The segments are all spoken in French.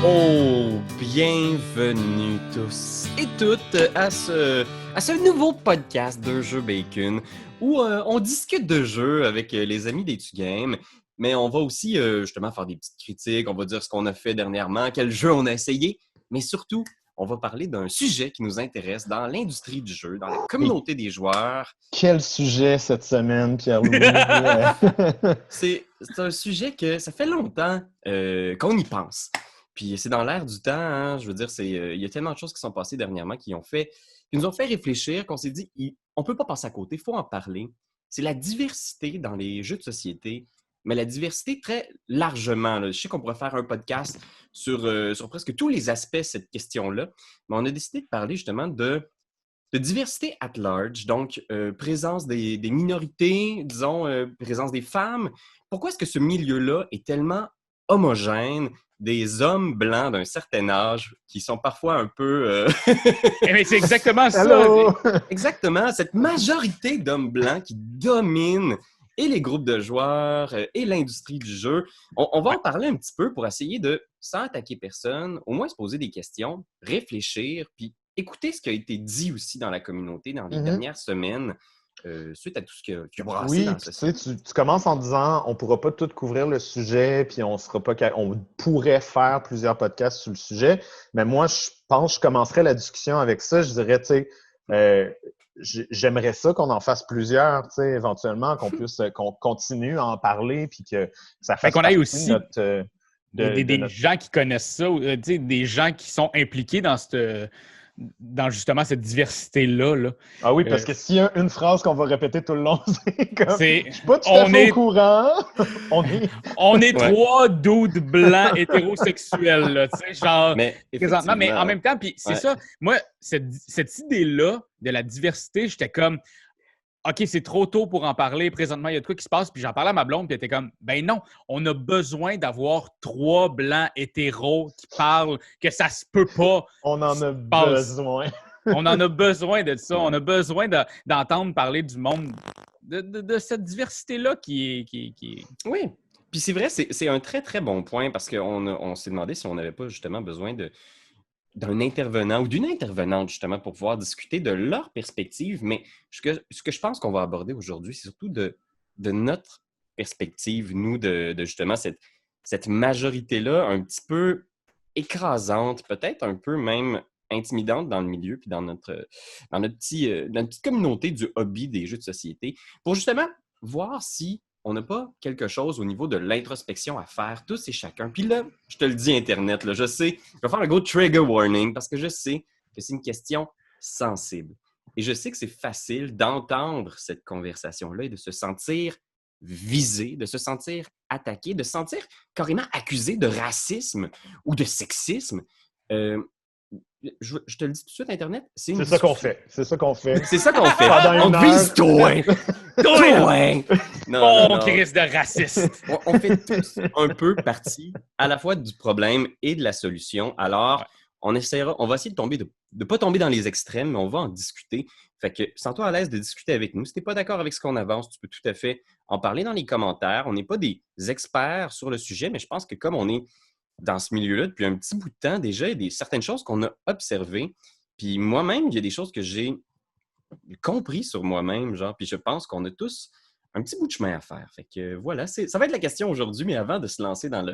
Oh, bienvenue tous et toutes à ce nouveau podcast de Jeux Bacon où on discute de jeux avec les amis d'Etu Game, mais on va aussi justement faire des petites critiques, on va dire ce qu'on a fait dernièrement, quel jeu on a essayé, mais surtout, on va parler d'un sujet qui nous intéresse dans l'industrie du jeu, dans la communauté des joueurs. Quel sujet cette semaine, Pierre-Louis? C'est un sujet que ça fait longtemps qu'on y pense. Puis c'est dans l'air du temps, hein, je veux dire, il y a tellement de choses qui sont passées dernièrement qui nous ont fait réfléchir, qu'on s'est dit, on ne peut pas passer à côté, il faut en parler. C'est la diversité dans les jeux de société, mais la diversité très largement. Là. Je sais qu'on pourrait faire un podcast sur presque tous les aspects de cette question-là, mais on a décidé de parler justement de diversité at large, donc présence des minorités, disons, présence des femmes. Pourquoi est-ce que ce milieu-là est tellement homogène, des hommes blancs d'un certain âge qui sont parfois un peu... Mais c'est exactement ça! Hello! Exactement, cette majorité d'hommes blancs qui dominent et les groupes de joueurs et l'industrie du jeu. On va en parler un petit peu pour essayer de, sans attaquer personne, au moins se poser des questions, réfléchir, puis écouter ce qui a été dit aussi dans la communauté dans les dernières semaines, suite à tout ce qui a brassé dans ce tu commences en disant on ne pourra pas tout couvrir le sujet, puis on pourrait faire plusieurs podcasts sur le sujet. Mais moi, je pense que je commencerais la discussion avec ça. Je dirais, tu sais, j'aimerais ça qu'on en fasse plusieurs, tu sais, éventuellement, qu'on continue à en parler, puis que ça fasse qu'on partie ait aussi de notre... des gens qui connaissent ça, des gens qui sont impliqués dans justement cette diversité-là. Là. Ah oui, parce que s'il y a une phrase qu'on va répéter tout le long, c'est comme... C'est, je suis pas tout à fait au courant. On est trois dudes blancs hétérosexuels, là, tu sais, genre, présentement. Mais en même temps, puis c'est ça, moi, cette idée-là de la diversité, j'étais comme... OK, c'est trop tôt pour en parler. Présentement, il y a de quoi qui se passe. Puis j'en parlais à ma blonde, puis elle était comme, ben non, on a besoin d'avoir trois blancs hétéros qui parlent, que ça se peut pas. On en a besoin. On en a besoin de ça. On a besoin d'entendre parler du monde, de cette diversité-là qui est... Oui, puis c'est vrai, c'est un très, très bon point parce qu'on s'est demandé si on n'avait pas justement besoin d'un intervenant ou d'une intervenante, justement, pour pouvoir discuter de leur perspective. Mais ce que je pense qu'on va aborder aujourd'hui, c'est surtout de notre perspective, nous, de justement cette majorité-là un petit peu écrasante, peut-être un peu même intimidante dans le milieu, puis dans notre petite communauté du hobby des jeux de société, pour justement voir si on n'a pas quelque chose au niveau de l'introspection à faire, tous et chacun. Puis là, je te le dis, Internet, là, je sais, je vais faire un gros trigger warning parce que je sais que c'est une question sensible. Et je sais que c'est facile d'entendre cette conversation-là et de se sentir visé, de se sentir attaqué, de se sentir carrément accusé de racisme ou de sexisme. Je te le dis tout de suite, Internet, c'est ça qu'on fait. C'est ça qu'on fait. C'est ça qu'on fait. On vise toi. Toi. Non. Crise de raciste. On fait tous un peu partie à la fois du problème et de la solution. Alors, on va essayer de ne pas tomber dans les extrêmes, mais on va en discuter. Fait que, sens-toi à l'aise de discuter avec nous. Si tu n'es pas d'accord avec ce qu'on avance, tu peux tout à fait en parler dans les commentaires. On n'est pas des experts sur le sujet, mais je pense que comme on est dans ce milieu-là depuis un petit bout de temps, déjà, il y a certaines choses qu'on a observées. Puis moi-même, il y a des choses que j'ai compris sur moi-même, genre, puis je pense qu'on a tous un petit bout de chemin à faire. Fait que voilà, ça va être la question aujourd'hui, mais avant de se lancer dans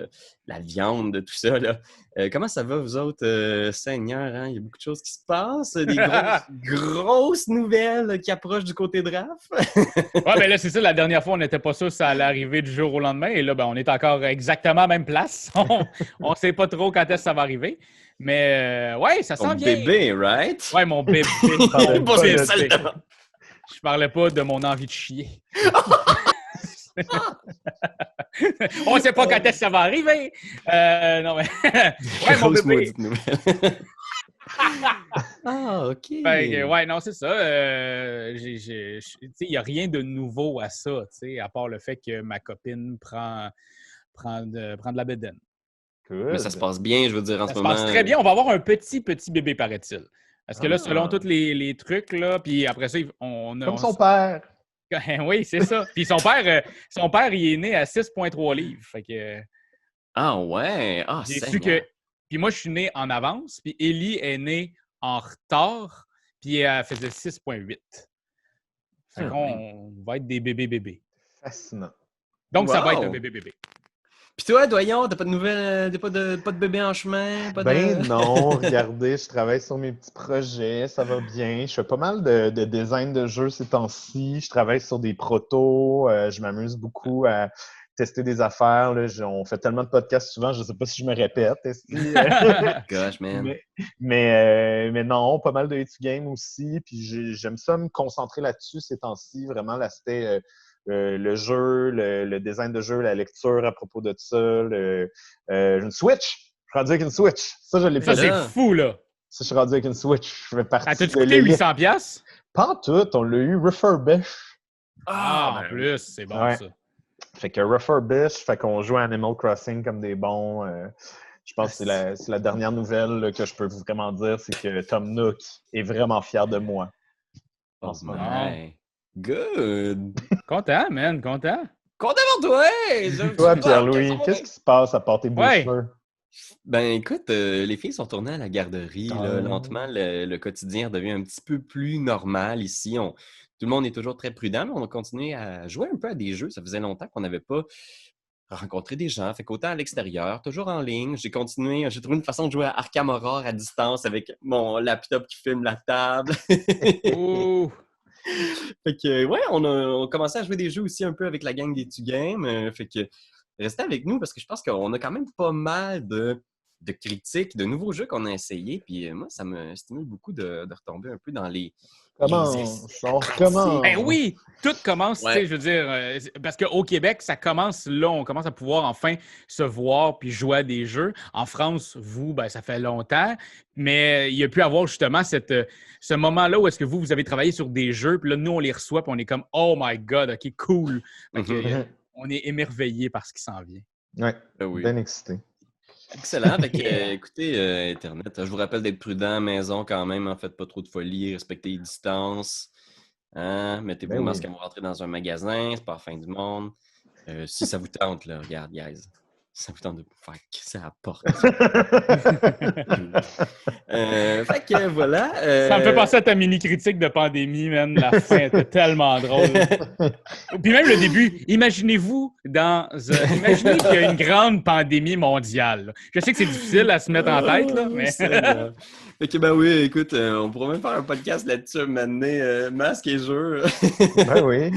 la viande de tout ça, là, comment ça va, vous autres, Seigneur? Hein? Il y a beaucoup de choses qui se passent, des grosses nouvelles qui approchent du côté de Raph. Ouais, ben là, c'est ça, la dernière fois, on n'était pas sûr que ça allait arriver du jour au lendemain, et là, ben, on est encore exactement à la même place. On ne sait pas trop quand est-ce que ça va arriver. Mais ouais, ça s'en vient. Mon bébé, right? Ouais, mon bébé. Je parlais pas de mon envie de chier. On ne sait pas quand est-ce que ça va arriver. Non, mais... ouais, mon bébé. Ah, OK. Ben, ouais, non, c'est ça. Il n'y a rien de nouveau à ça, à part le fait que ma copine prend de la bédaine. Mais ça se passe bien, je veux dire, en ce moment. Ça se passe très bien. On va avoir un petit bébé, paraît-il. Parce que là, selon tous les trucs, là, puis après ça, Comme son père. Oui, c'est ça. Puis son père, il est né à 6,3 livres. Fait que... Ah ouais? Ah, j'ai su que Puis moi, je suis né en avance, puis Ellie est née en retard, puis elle faisait 6,8. Fait qu'on va être des bébés. Fascinant. Donc, ça va être un bébé. Puis toi, Doyon, t'as pas de nouvelles, pas de bébé en chemin? Non, regardez, je travaille sur mes petits projets, ça va bien. Je fais pas mal de design de jeux ces temps-ci. Je travaille sur des protos, je m'amuse beaucoup à tester des affaires. Là. On fait tellement de podcasts souvent, je sais pas si je me répète. Gosh, man. Mais non, pas mal de hit game aussi. Puis j'aime ça me concentrer là-dessus ces temps-ci, vraiment l'aspect... le jeu, le design de jeu, la lecture à propos de ça, une Switch. Je suis rendu avec une Switch. Ça, je l'ai fait. Ça, c'est fou, là. Ça, je suis rendu avec une Switch. Je fais partie t'as-tu coûté 800$? Pas en tout. On l'a eu refurbish. En plus, c'est bon, ça. Fait que refurbish, fait qu'on joue à Animal Crossing comme des bons. Je pense que c'est la dernière nouvelle là, que je peux vraiment dire, c'est que Tom Nook est vraiment fier de moi. En ce moment. Good! Content, man, content. Content pour toi! Toi, Pierre-Louis, qu'est-ce qui se passe à part tes boucheurs? Ben écoute, les filles sont retournées à la garderie. Là, lentement, le quotidien devient un petit peu plus normal ici. Tout le monde est toujours très prudent, mais on a continué à jouer un peu à des jeux. Ça faisait longtemps qu'on n'avait pas rencontré des gens. Fait qu'autant à l'extérieur, toujours en ligne. J'ai trouvé une façon de jouer à Arkham Horror à distance avec mon laptop qui filme la table. Oh! Fait que, ouais, on a commencé à jouer des jeux aussi un peu avec la gang des Tu-Games. Fait que, restez avec nous parce que je pense qu'on a quand même pas mal de critiques, de nouveaux jeux qu'on a essayés. Puis moi, ça me stimule beaucoup de retomber un peu dans les... On recommence. Ben oui, tout commence, tu sais, je veux dire, parce qu'au Québec, ça commence là, on commence à pouvoir enfin se voir puis jouer à des jeux. En France, ça fait longtemps, mais il y a pu avoir justement ce moment-là où est-ce que vous avez travaillé sur des jeux, puis là, nous, on les reçoit, puis on est comme « Oh my God, OK, cool! » On est émerveillés par ce qui s'en vient. Oui, bien excité. Excellent. Écoutez, Internet, je vous rappelle d'être prudent à la maison quand même. En faites pas trop de folie, respectez les distances. Mettez-vous le masque quand vous rentrez dans un magasin, c'est pas la fin du monde. Si ça vous tente, là, regarde, guys. Si ça vous tente de vous faire kisser à la porte. Fait que voilà. Ça me fait penser à ta mini-critique de pandémie, man. La fin était tellement drôle. Puis même le début, imaginez-vous imaginez qu'il y a une grande pandémie mondiale. Je sais que c'est difficile à se mettre en tête, là, mais... Fait que ben oui, écoute, on pourrait même faire un podcast là-dessus, m'amener masque et jeu. Ben oui.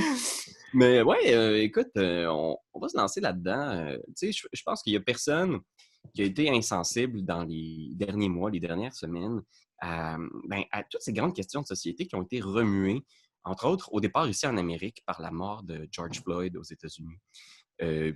Mais ouais, écoute, on va se lancer là-dedans. Tu sais, je pense qu'il y a personne qui a été insensible dans les derniers mois, les dernières semaines, à toutes ces grandes questions de société qui ont été remuées, entre autres, au départ ici en Amérique, par la mort de George Floyd aux États-Unis.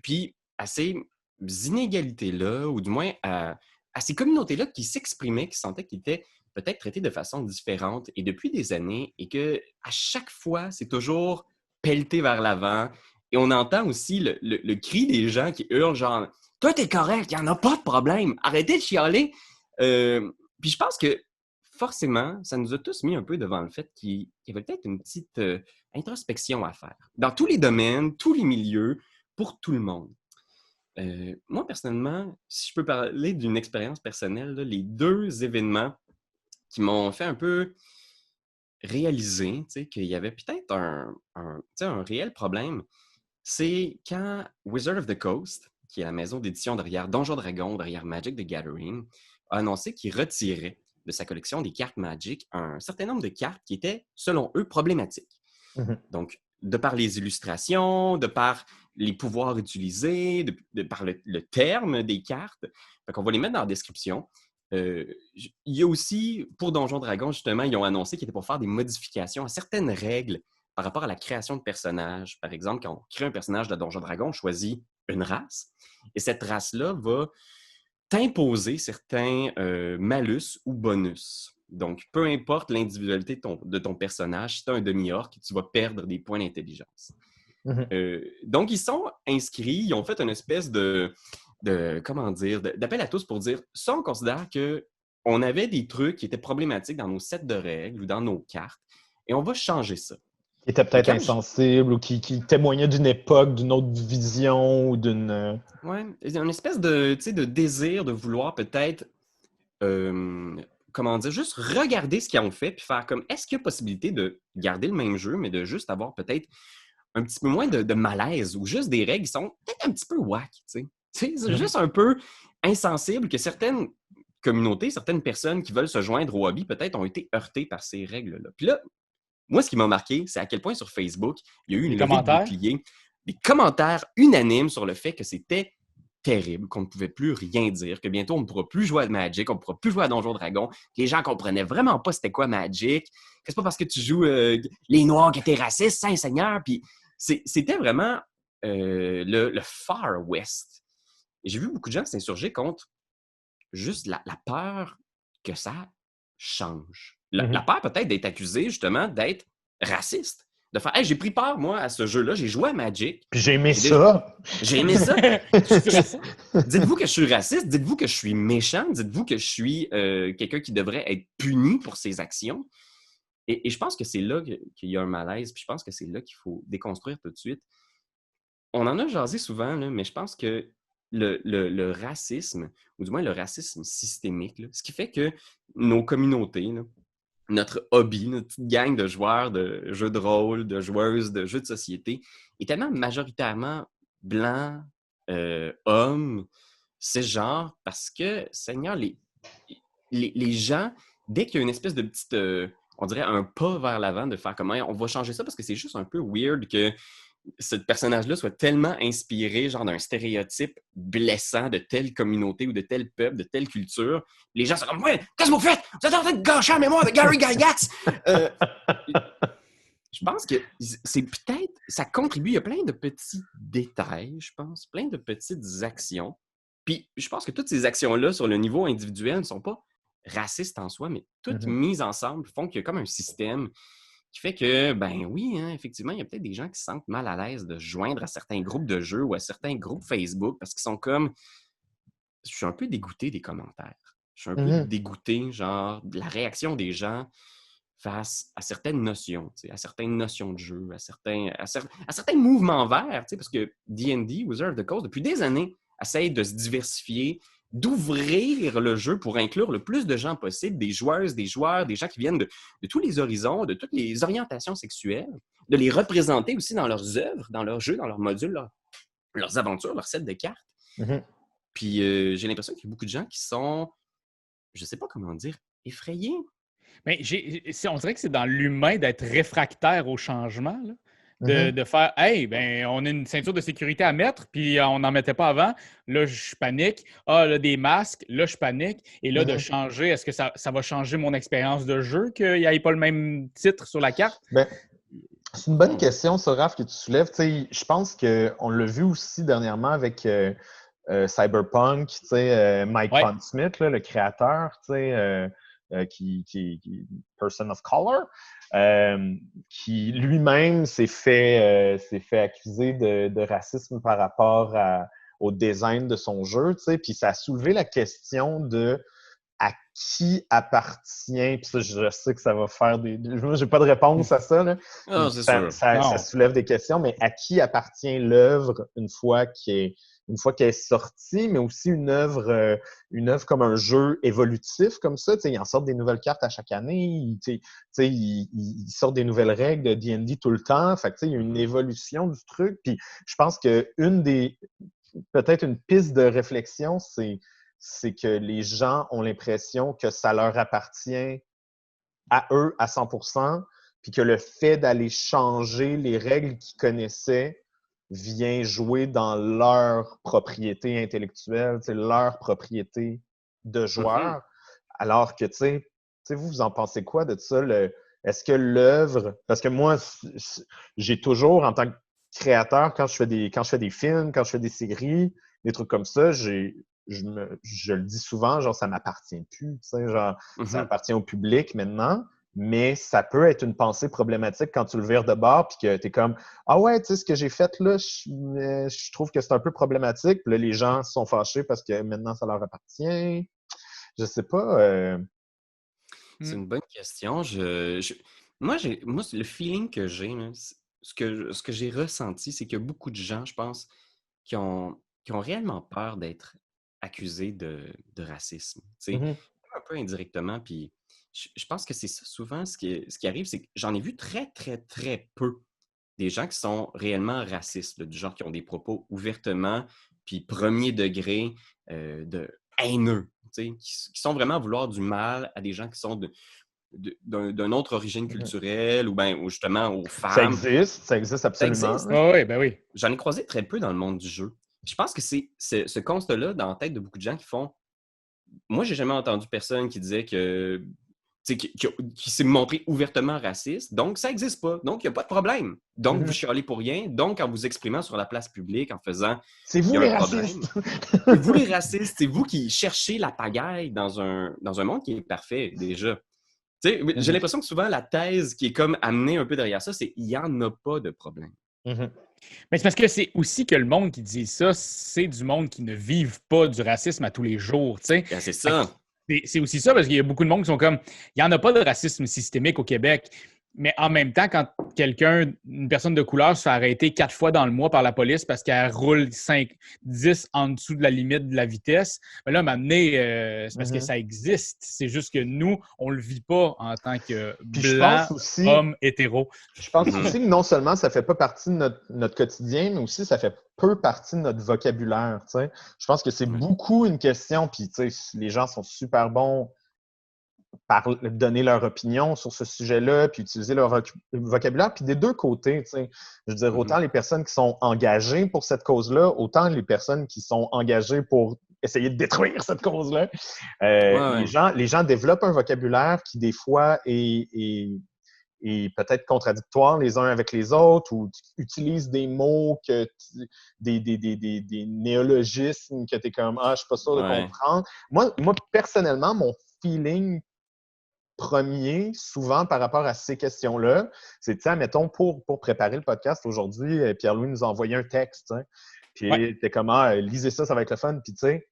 Puis à ces inégalités-là, ou du moins à ces communautés-là qui s'exprimaient, qui sentaient qu'ils étaient peut-être traités de façon différente, et depuis des années, et que à chaque fois, c'est toujours pelleté vers l'avant. Et on entend aussi le cri des gens qui hurlent genre « Toi, t'es correct, il n'y en a pas de problème, arrêtez de chialer! » Puis je pense que forcément, ça nous a tous mis un peu devant le fait qu'il y avait peut-être une petite introspection à faire. Dans tous les domaines, tous les milieux, pour tout le monde. Moi, personnellement, si je peux parler d'une expérience personnelle, là, les 2 événements qui m'ont fait un peu réaliser qu'il y avait peut-être un réel problème, c'est quand Wizard of the Coast, qui est la maison d'édition derrière Donjons Dragons, derrière Magic the Gathering, a annoncé qu'il retirait de sa collection des cartes Magic un certain nombre de cartes qui étaient, selon eux, problématiques. Donc, de par les illustrations, de par les pouvoirs utilisés, de par le terme des cartes. Fait qu'on va les mettre dans la description. Il y a aussi, pour Donjons Dragons, justement, ils ont annoncé qu'ils étaient pour faire des modifications à certaines règles par rapport à la création de personnages. Par exemple, quand on crée un personnage de Donjons Dragons, on choisit une race. Et cette race-là va t'imposer certains malus ou bonus. Donc, peu importe l'individualité de ton personnage, si tu as un demi-orc, tu vas perdre des points d'intelligence. Donc, ils sont inscrits, ils ont fait une espèce d'appel à tous pour dire, ça, on considère qu'on avait des trucs qui étaient problématiques dans nos sets de règles ou dans nos cartes, et on va changer ça. Qui était peut-être insensible ou qui témoignait d'une époque, d'une autre vision ou d'une... Oui, une espèce de désir de vouloir peut-être comment dire, juste regarder ce qu'ils ont fait puis faire comme, est-ce qu'il y a possibilité de garder le même jeu, mais de juste avoir peut-être un petit peu moins de malaise ou juste des règles qui sont peut-être un petit peu whack, tu sais. C'est juste un peu insensible que certaines communautés, certaines personnes qui veulent se joindre au hobby, peut-être ont été heurtées par ces règles-là. Puis là, moi, ce qui m'a marqué, c'est à quel point sur Facebook, il y a eu une levée de bouclier, des commentaires unanimes sur le fait que c'était terrible, qu'on ne pouvait plus rien dire, que bientôt on ne pourra plus jouer à Magic, on ne pourra plus jouer à Donjons Dragons, que les gens ne comprenaient vraiment pas c'était quoi Magic, que c'est pas parce que tu joues les Noirs que t'es raciste, Saint-Seigneur, puis c'était vraiment le Far West. Et j'ai vu beaucoup de gens s'insurger contre juste la peur que ça change. La peur peut-être d'être accusé justement d'être raciste. De faire, hey, j'ai pris part, moi, à ce jeu-là, j'ai joué à Magic. Puis j'ai aimé ça. J'ai aimé ça. Dites-vous que je suis raciste, dites-vous que je suis méchant, dites-vous que je suis quelqu'un qui devrait être puni pour ses actions. Et je pense que c'est là qu'il y a un malaise, puis je pense que c'est là qu'il faut déconstruire tout de suite. On en a jasé souvent, là, mais je pense que le racisme, ou du moins le racisme systémique, là, ce qui fait que nos communautés, là, notre hobby, notre petite gang de joueurs de jeux de rôle, de joueuses de jeux de société, est tellement majoritairement blanc, homme, cisgenre, parce que, Seigneur, les gens, dès qu'il y a une espèce de petite, on dirait un pas vers l'avant, de faire comment on va changer ça, parce que c'est juste un peu weird que ce personnage-là soit tellement inspiré genre d'un stéréotype blessant de telle communauté ou de tel peuple, de telle culture. Les gens sont comme « Ouais, qu'est-ce que vous faites? Vous êtes en train de gâcher la mémoire de Gary Gygax! » Je pense que c'est peut-être... Ça contribue. Il y a plein de petits détails, je pense, plein de petites actions. Puis je pense que toutes ces actions-là, sur le niveau individuel, ne sont pas racistes en soi, mais toutes mises ensemble font qu'il y a comme un système qui fait que, ben oui, hein, effectivement, il y a peut-être des gens qui se sentent mal à l'aise de se joindre à certains groupes de jeux ou à certains groupes Facebook parce qu'ils sont comme... Je suis un peu dégoûté des commentaires. Je suis un peu dégoûté, genre, de la réaction des gens face à certaines notions, à certaines notions de jeu, à certains mouvements verts, parce que D&D, Wizard of the Coast, depuis des années, essaye de se diversifier, d'ouvrir le jeu pour inclure le plus de gens possible, des joueuses, des joueurs, des gens qui viennent de tous les horizons, de toutes les orientations sexuelles, de les représenter aussi dans leurs œuvres, dans leurs jeux, dans leurs modules, leurs aventures, leurs sets de cartes. Puis j'ai l'impression qu'il y a beaucoup de gens qui sont, je ne sais pas comment dire, effrayés. Mais on dirait que c'est dans l'humain d'être réfractaire au changement, là. De faire « Hey, ben, on a une ceinture de sécurité à mettre, puis on n'en mettait pas avant. Là, je panique. Ah, là, des masques. Là, je panique. » Et là, de changer, est-ce que ça va changer mon expérience de jeu, qu'il n'y ait pas le même titre sur la carte? Ben, c'est une bonne question, ça, Raph, que tu soulèves. Je pense qu'on l'a vu aussi dernièrement avec Cyberpunk, Mike Pondsmith, le créateur, qui person of color, qui lui-même s'est fait accuser de racisme par rapport au design de son jeu, puis ça a soulevé la question de à qui appartient, puis ça, je sais que ça va faire moi, j'ai pas de réponse à ça, là. Oh, ça soulève des questions, mais à qui appartient l'œuvre une fois qu'elle est sortie, mais aussi une œuvre comme un jeu évolutif comme ça. Ils en sortent des nouvelles cartes à chaque année. Ils sortent des nouvelles règles de D&D tout le temps. Fait que, il y a une évolution du truc. Puis je pense que peut-être une piste de réflexion, c'est que les gens ont l'impression que ça leur appartient à eux à 100%, puis que le fait d'aller changer les règles qu'ils connaissaient vient jouer dans leur propriété intellectuelle, leur propriété de joueur. Alors que, vous en pensez quoi de ça? Est-ce que l'œuvre... Parce que moi, j'ai toujours, en tant que créateur, quand je fais des films, quand je fais des séries, des trucs comme ça, je le dis souvent, genre, ça m'appartient plus, genre, ça appartient au public maintenant. Mais ça peut être une pensée problématique quand tu le vires de bord puis que tu es comme « Ah ouais, tu sais, ce que j'ai fait là, je trouve que c'est un peu problématique. » Puis là, les gens sont fâchés parce que maintenant, ça leur appartient. Je sais pas. C'est une bonne question. Moi, le feeling que j'ai, là, ce que j'ai ressenti, c'est qu'il y a beaucoup de gens, je pense, qui ont réellement peur d'être accusés de racisme. peu indirectement, puis je pense que c'est ça souvent ce qui arrive, c'est que j'en ai vu très, très, très peu des gens qui sont réellement racistes, là, du genre qui ont des propos ouvertement, puis premier degré de haineux, qui sont vraiment à vouloir du mal à des gens qui sont d'une autre origine culturelle ou justement aux femmes. Ça existe Ça absolument. existe. Oh, oui, ben oui. J'en ai croisé très peu dans le monde du jeu. Je pense que c'est ce constat-là dans la tête de beaucoup de gens qui font. Moi, j'ai jamais entendu personne qui disait que. Qui s'est montré ouvertement raciste. Donc, ça n'existe pas. Donc, il n'y a pas de problème. Donc, vous chialez pour rien. Donc, en vous exprimant sur la place publique, en faisant. C'est vous les racistes! C'est vous les racistes. C'est vous qui cherchez la pagaille dans un monde qui est parfait, déjà. J'ai l'impression que souvent, la thèse qui est comme amenée un peu derrière ça, c'est qu'il n'y en a pas de problème. Mais c'est parce que c'est aussi que le monde qui dit ça, c'est du monde qui ne vivent pas du racisme à tous les jours. C'est ça. C'est aussi ça, parce qu'il y a beaucoup de monde qui sont comme, il n'y en a pas de racisme systémique au Québec. Mais en même temps, quand une personne de couleur se fait arrêter 4 fois dans le mois par la police parce qu'elle roule 10 en dessous de la limite de la vitesse, bien là, m'amener, c'est parce que ça existe. C'est juste que nous, on ne le vit pas en tant que blanc, homme, hétéro. Je pense aussi que non seulement ça ne fait pas partie de notre quotidien, mais aussi ça fait peu partie de notre vocabulaire. T'sais. Je pense que c'est beaucoup une question, puis les gens sont super bons donner leur opinion sur ce sujet-là, puis utiliser leur vocabulaire, puis des deux côtés, tu sais. Je veux dire, autant les personnes qui sont engagées pour cette cause-là, autant les personnes qui sont engagées pour essayer de détruire cette cause-là. Les gens développent un vocabulaire qui, des fois, est peut-être contradictoire les uns avec les autres, ou utilisent des mots, des néologismes que tu es comme « Ah, je suis pas sûr de comprendre ». Moi, personnellement, mon feeling premier, souvent par rapport à ces questions-là, c'est, mettons, pour préparer le podcast aujourd'hui, Pierre-Louis nous a envoyé un texte, puis t'es comme, lisez ça, ça va être le fun, puis tu sais,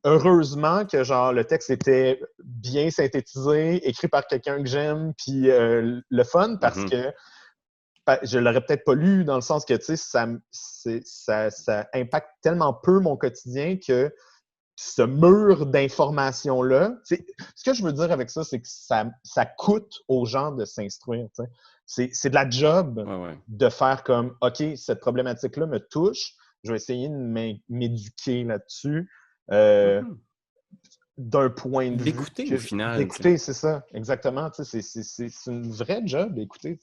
heureusement que genre le texte était bien synthétisé, écrit par quelqu'un que j'aime, puis le fun, parce que je l'aurais peut-être pas lu dans le sens que, tu sais, ça impacte tellement peu mon quotidien que ce mur d'informations-là, ce que je veux dire avec ça, c'est que ça coûte aux gens de s'instruire. C'est de la job de faire comme, OK, cette problématique-là me touche, je vais essayer de m'éduquer là-dessus d'un point de vue. D'écouter, au final. D'écouter, c'est ça, exactement. C'est une vraie job d'écouter.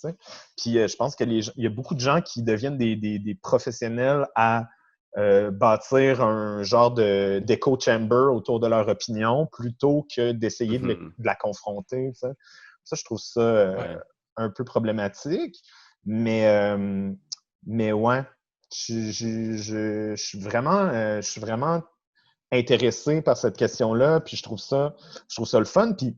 Puis je pense qu'il y a beaucoup de gens qui deviennent des professionnels à bâtir un genre d'echo chamber autour de leur opinion plutôt que d'essayer de la confronter. Ça, je trouve ça un peu problématique. Mais ouais, je suis vraiment intéressé par cette question-là, puis je trouve ça le fun. Puis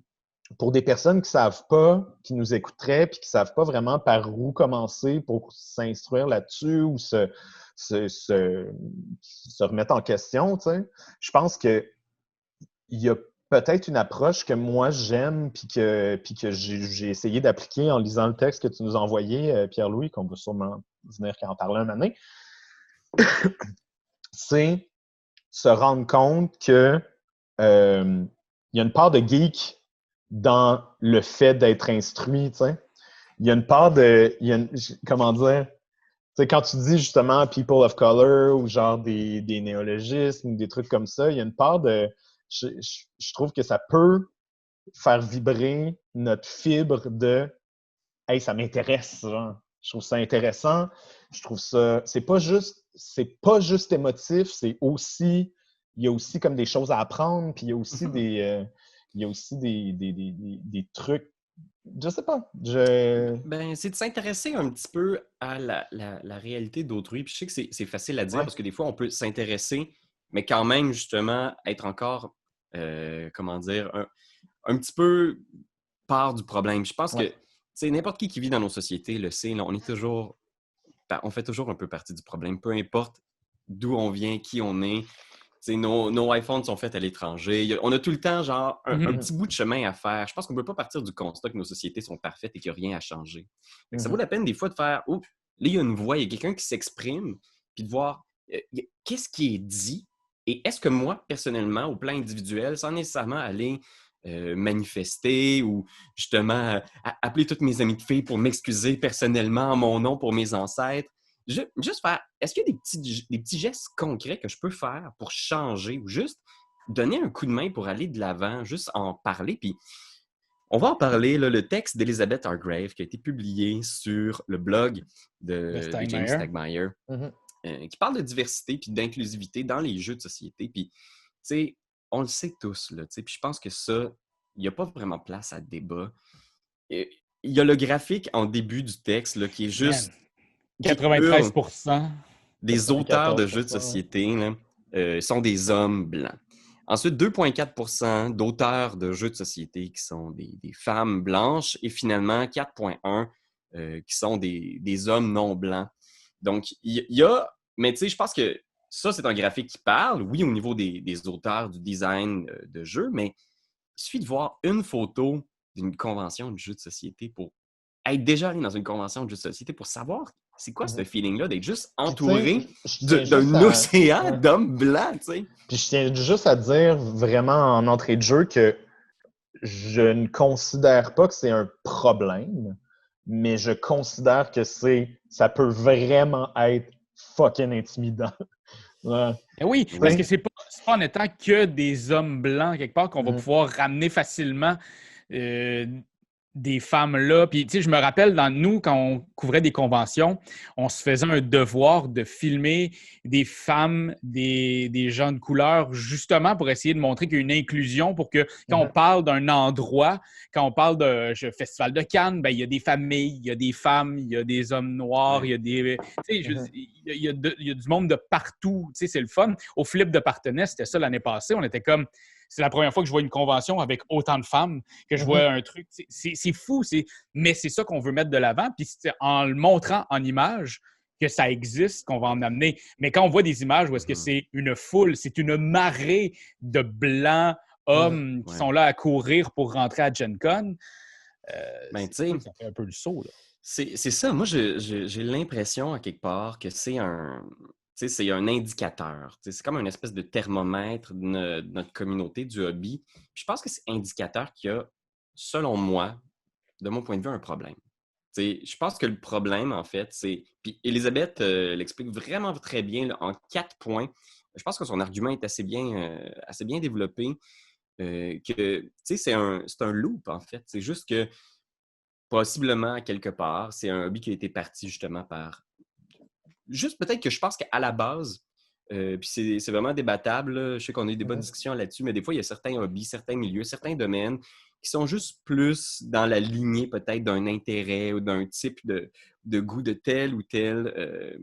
pour des personnes qui savent pas, qui nous écouteraient, puis qui savent pas vraiment par où commencer pour s'instruire là-dessus ou se remettre en question, tu sais. Je pense que il y a peut-être une approche que moi j'aime puis que j'ai essayé d'appliquer en lisant le texte que tu nous as envoyé, Pierre-Louis, qu'on va sûrement venir en parler un moment. C'est se rendre compte que il y a une part de geek dans le fait d'être instruit, tu sais. Il y a une part de... comment dire? Tu sais, quand tu dis justement « people of color » ou genre des néologismes ou des trucs comme ça, il y a une part de... Je trouve que ça peut faire vibrer notre fibre de « Hey, ça m'intéresse, genre. Je trouve ça intéressant. Je trouve ça... C'est pas juste émotif, c'est aussi... Il y a aussi comme des choses à apprendre, puis il y a aussi des trucs. Je sais pas. C'est de s'intéresser un petit peu à la réalité d'autrui. Puis je sais que c'est facile à dire parce que des fois, on peut s'intéresser, mais quand même, justement, être encore, comment dire, un petit peu part du problème. Je pense que n'importe qui vit dans nos sociétés le sait, là, on fait toujours un peu partie du problème, peu importe d'où on vient, qui on est. Nos iPhones sont faits à l'étranger. On a tout le temps, genre, un petit bout de chemin à faire. Je pense qu'on ne peut pas partir du constat que nos sociétés sont parfaites et qu'il n'y a rien à changer. Ça vaut la peine, des fois, de faire « Oh, là, il y a une voix, il y a quelqu'un qui s'exprime. » Puis de voir qu'est-ce qui est dit et est-ce que moi, personnellement, au plan individuel, sans nécessairement aller manifester ou justement appeler toutes mes amies de filles pour m'excuser personnellement en mon nom pour mes ancêtres. Juste faire, est-ce qu'il y a des petits gestes concrets que je peux faire pour changer ou juste donner un coup de main pour aller de l'avant, juste en parler? Puis on va en parler, là, le texte d'Elizabeth Hargrave qui a été publié sur le blog de James Stegmaier, qui parle de diversité puis d'inclusivité dans les jeux de société. Puis, tu sais, on le sait tous, là, tu sais, puis je pense que ça, il n'y a pas vraiment place à débat. Il y a le graphique en début du texte là, qui est juste... 93%. Des auteurs de jeux de société là, sont des hommes blancs. Ensuite, 2,4% d'auteurs de jeux de société qui sont des femmes blanches et finalement 4,1% qui sont des hommes non blancs. Donc, il y a... Mais tu sais, je pense que ça, c'est un graphique qui parle, oui, au niveau des auteurs, du design de jeux, mais il suffit de voir une photo d'une convention de jeux de société pour être déjà allé dans une convention de jeux de société pour savoir c'est quoi ce feeling-là d'être juste entouré d'un océan d'hommes blancs, tu sais. Puis je tiens juste à dire vraiment en entrée de jeu que je ne considère pas que c'est un problème, mais je considère que ça peut vraiment être fucking intimidant. Ouais. Oui, parce que c'est pas en étant que des hommes blancs quelque part qu'on va pouvoir ramener facilement des femmes-là. Puis, tu sais, je me rappelle, nous, quand on couvrait des conventions, on se faisait un devoir de filmer des femmes, des gens de couleur, justement pour essayer de montrer qu'il y a une inclusion, pour que quand on parle d'un endroit, quand on parle de Festival de Cannes, ben il y a des familles, il y a des femmes, il y a des hommes noirs, il y a des... Tu sais, il y a du monde de partout. Tu sais, c'est le fun. Au Flip de Partenay, c'était ça l'année passée. On était comme... C'est la première fois que je vois une convention avec autant de femmes, que je vois un truc. C'est fou, mais c'est ça qu'on veut mettre de l'avant. Puis c'est en le montrant en image que ça existe, qu'on va en amener. Mais quand on voit des images où est-ce que c'est une foule, c'est une marée de blancs hommes qui sont là à courir pour rentrer à Gen Con, ça fait un peu le saut, là. C'est ça. Moi, j'ai l'impression, à quelque part, que c'est un indicateur. C'est comme une espèce de thermomètre de notre communauté, du hobby. Puis je pense que c'est indicateur qu'il y a, selon moi, de mon point de vue, un problème. Je pense que le problème, en fait, c'est... Puis Elisabeth l'explique vraiment très bien là, en 4 points. Je pense que son argument est assez bien développé. C'est un loop, en fait. C'est juste que, possiblement, quelque part, c'est un hobby qui a été parti justement par... Juste peut-être que je pense qu'à la base, puis c'est vraiment débattable, là. Je sais qu'on a eu des bonnes discussions là-dessus, mais des fois, il y a certains hobbies, certains milieux, certains domaines qui sont juste plus dans la lignée peut-être d'un intérêt ou d'un type de goût de telle ou telle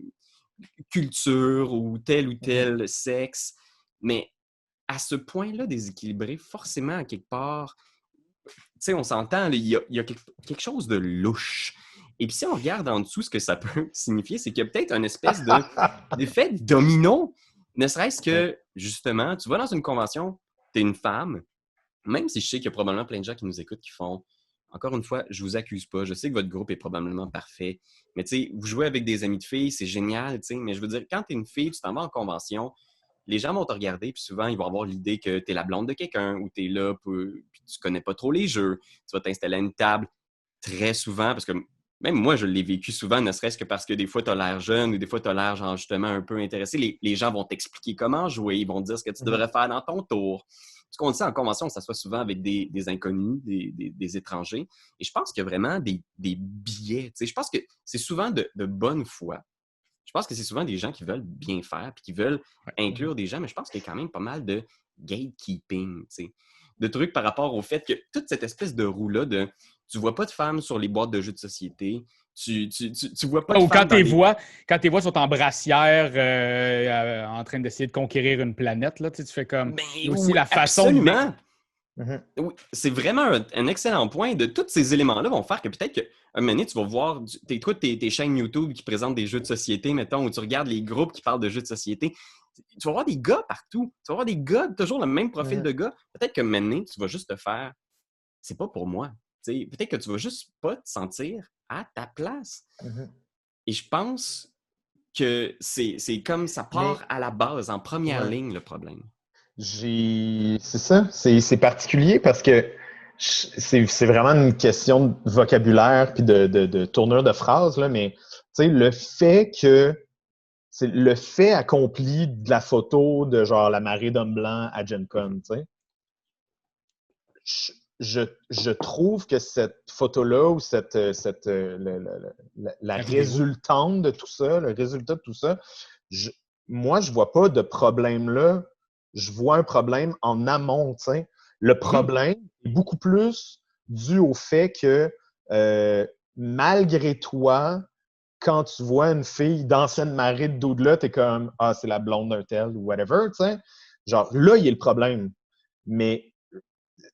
culture ou tel sexe. Mais à ce point-là déséquilibré, forcément, à quelque part, tu sais, on s'entend, il y a quelque chose de louche. Et puis si on regarde en dessous ce que ça peut signifier, c'est qu'il y a peut-être une espèce d'effet domino, ne serait-ce que, justement, tu vas dans une convention, tu es une femme, même si je sais qu'il y a probablement plein de gens qui nous écoutent qui font, encore une fois, je vous accuse pas, je sais que votre groupe est probablement parfait, mais tu sais, vous jouez avec des amis de filles, c'est génial, tu sais, mais je veux dire, quand tu es une fille, tu t'en vas en convention, les gens vont te regarder, puis souvent, ils vont avoir l'idée que tu es la blonde de quelqu'un ou tu es là, puis tu connais pas trop les jeux, tu vas t'installer à une table très souvent, parce que même moi, je l'ai vécu souvent, ne serait-ce que parce que des fois, tu as l'air jeune ou des fois, tu as l'air genre, justement un peu intéressé. Les gens vont t'expliquer comment jouer, ils vont te dire ce que tu devrais faire dans ton tour. Ce qu'on dit en convention, ça soit souvent avec des inconnus, des étrangers. Et je pense qu'il y a vraiment des biais. Je pense que c'est souvent de bonne foi. Je pense que c'est souvent des gens qui veulent bien faire puis qui veulent inclure des gens, mais je pense qu'il y a quand même pas mal de gatekeeping, de trucs par rapport au fait que toute cette espèce de roue-là de tu vois pas de femmes sur les boîtes de jeux de société, tu vois pas de femmes quand tes voix sont en brassière en train d'essayer de conquérir une planète, là, tu fais comme... Mais aussi la façon absolument. Oui, c'est vraiment un excellent point. De tous ces éléments-là vont faire que peut-être qu'à un moment donné, tu vas voir tes chaînes YouTube qui présentent des jeux de société, mettons, où tu regardes les groupes qui parlent de jeux de société. Tu vas voir des gars partout. Tu vas voir des gars, toujours le même profil de gars. Peut-être que maintenant, tu vas juste te faire « c'est pas pour moi ». Peut-être que tu vas juste pas te sentir à ta place. Et je pense que c'est comme ça part à la base, en première ligne, le problème. C'est ça, c'est particulier parce que c'est vraiment une question de vocabulaire puis de tournure de phrase, là, mais tu sais, c'est le fait accompli de la photo de genre la marée d'hommes blancs à Gen Con, tu sais. Je trouve que cette photo-là ou la résultante de tout ça, le résultat de tout ça, moi, je vois pas de problème là. Je vois un problème en amont, tu sais. Le problème est beaucoup plus dû au fait que malgré toi, quand tu vois une fille danser une marée de dos de là, t'es comme « Ah, c'est la blonde d'un tel » ou whatever, tu sais. Genre, là, il y a le problème. Mais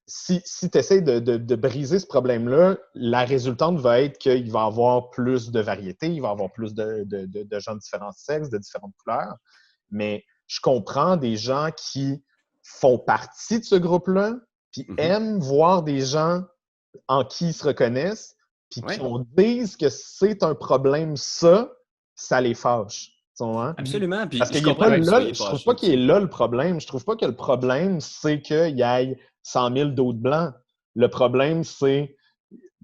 si tu essaies de briser ce problème-là, la résultante va être qu'il va y avoir plus de variété, il va y avoir plus de gens de différents sexes, de différentes couleurs. Mais je comprends des gens qui font partie de ce groupe-là, puis aiment voir des gens en qui ils se reconnaissent, puis qu'on dise que c'est un problème, ça les fâche. Absolument. Puis parce qu'il n'est pas là, je trouve pas qu'il est là le problème. Je trouve pas que le problème, c'est qu'il y ait 100 000 d'autres blancs. Le problème, c'est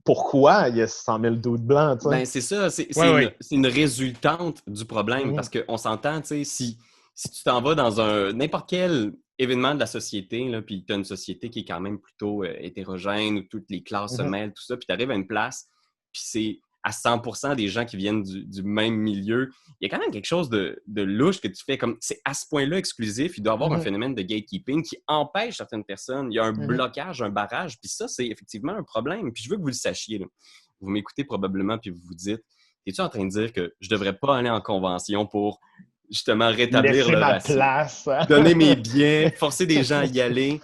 pourquoi il y a 100 000 d'autres blancs. Ben, c'est ça. C'est une résultante du problème. Parce qu'on s'entend, tu sais, si tu t'en vas dans n'importe quel événement de la société, là, puis tu as une société qui est quand même plutôt hétérogène, où toutes les classes se mêlent, tout ça, puis tu arrives à une place, puis c'est à 100% des gens qui viennent du même milieu, il y a quand même quelque chose de louche que tu fais comme c'est à ce point-là exclusif, il doit y avoir un phénomène de gatekeeping qui empêche certaines personnes, il y a un blocage, un barrage, puis ça, c'est effectivement un problème. Puis je veux que vous le sachiez, là. Vous m'écoutez probablement, puis vous vous dites, es-tu en train de dire que je devrais pas aller en convention pour justement rétablir le racisme, donner mes biens, forcer des gens à y aller?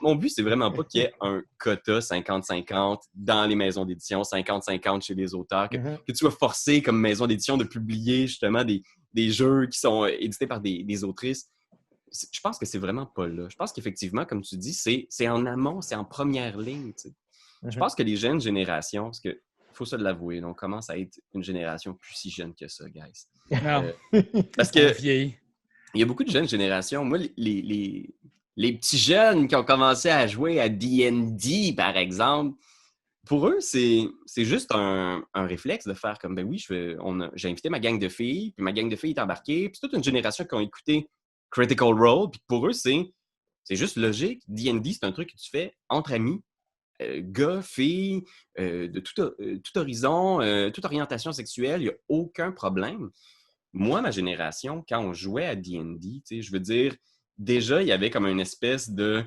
Mon but, c'est vraiment pas qu'il y ait un quota 50-50 dans les maisons d'édition, 50-50 chez les auteurs, que tu sois forcé comme maison d'édition de publier justement des jeux qui sont édités par des autrices. Je pense que c'est vraiment pas là. Je pense qu'effectivement, comme tu dis, c'est en amont, c'est en première ligne. Tu sais. Je pense que les jeunes générations, parce qu'il faut se l'avouer, on commence à être une génération plus si jeune que ça, guys. Parce que il y a beaucoup de jeunes générations. Moi, les petits jeunes qui ont commencé à jouer à D&D, par exemple, pour eux, c'est juste un réflexe de faire comme, ben oui, j'ai invité ma gang de filles, puis ma gang de filles est embarquée, puis c'est toute une génération qui ont écouté Critical Role, puis pour eux, c'est juste logique. D&D, c'est un truc que tu fais entre amis, gars, filles, de tout horizon, toute orientation sexuelle, il n'y a aucun problème. Moi, ma génération, quand on jouait à D&D, je veux dire, déjà, il y avait comme une espèce de...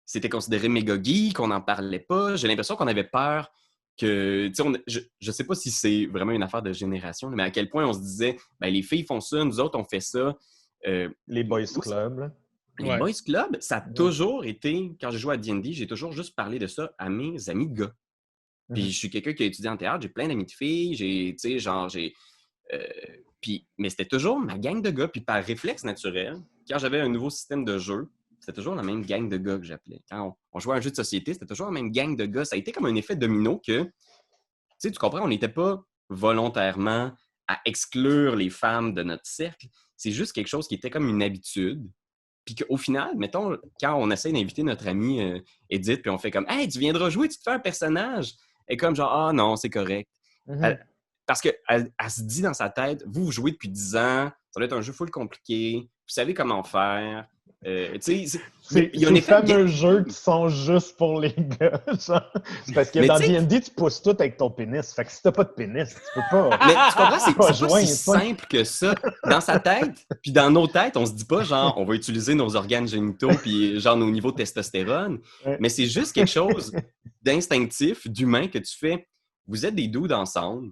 C'était considéré méga geek, on n'en parlait pas. J'ai l'impression qu'on avait peur que... Je ne sais pas si c'est vraiment une affaire de génération, mais à quel point on se disait, ben, les filles font ça, nous autres, on fait ça. Les Boys Club, là. Les Boys Club, ça a toujours été... Quand je jouais à D&D, j'ai toujours juste parlé de ça à mes amis de gars. Puis je suis quelqu'un qui a étudié en théâtre, j'ai plein d'amis de filles, mais c'était toujours ma gang de gars. Puis par réflexe naturel, quand j'avais un nouveau système de jeu, c'était toujours la même gang de gars que j'appelais. Quand on jouait à un jeu de société, c'était toujours la même gang de gars. Ça a été comme un effet domino que, tu comprends, on n'était pas volontairement à exclure les femmes de notre cercle. C'est juste quelque chose qui était comme une habitude. Puis qu'au final, mettons, quand on essaie d'inviter notre amie Edith, puis on fait comme « Hey, tu viendras jouer, tu te fais un personnage! » Et comme genre « Ah non, c'est correct. Parce qu'elle se dit dans sa tête, vous jouez depuis 10 ans, ça doit être un jeu full compliqué, vous savez comment faire. C'est les fameux jeux qui sont juste pour les gars. Genre. Parce que dans D&D, tu pousses tout avec ton pénis. Fait que si t'as pas de pénis, tu peux pas. Mais tu comprends, c'est pas si simple que ça. Dans sa tête, puis dans nos têtes, on se dit pas genre, on va utiliser nos organes génitaux puis genre nos niveaux de testostérone. Mais c'est juste quelque chose d'instinctif, d'humain que tu fais. Vous êtes des dudes ensemble.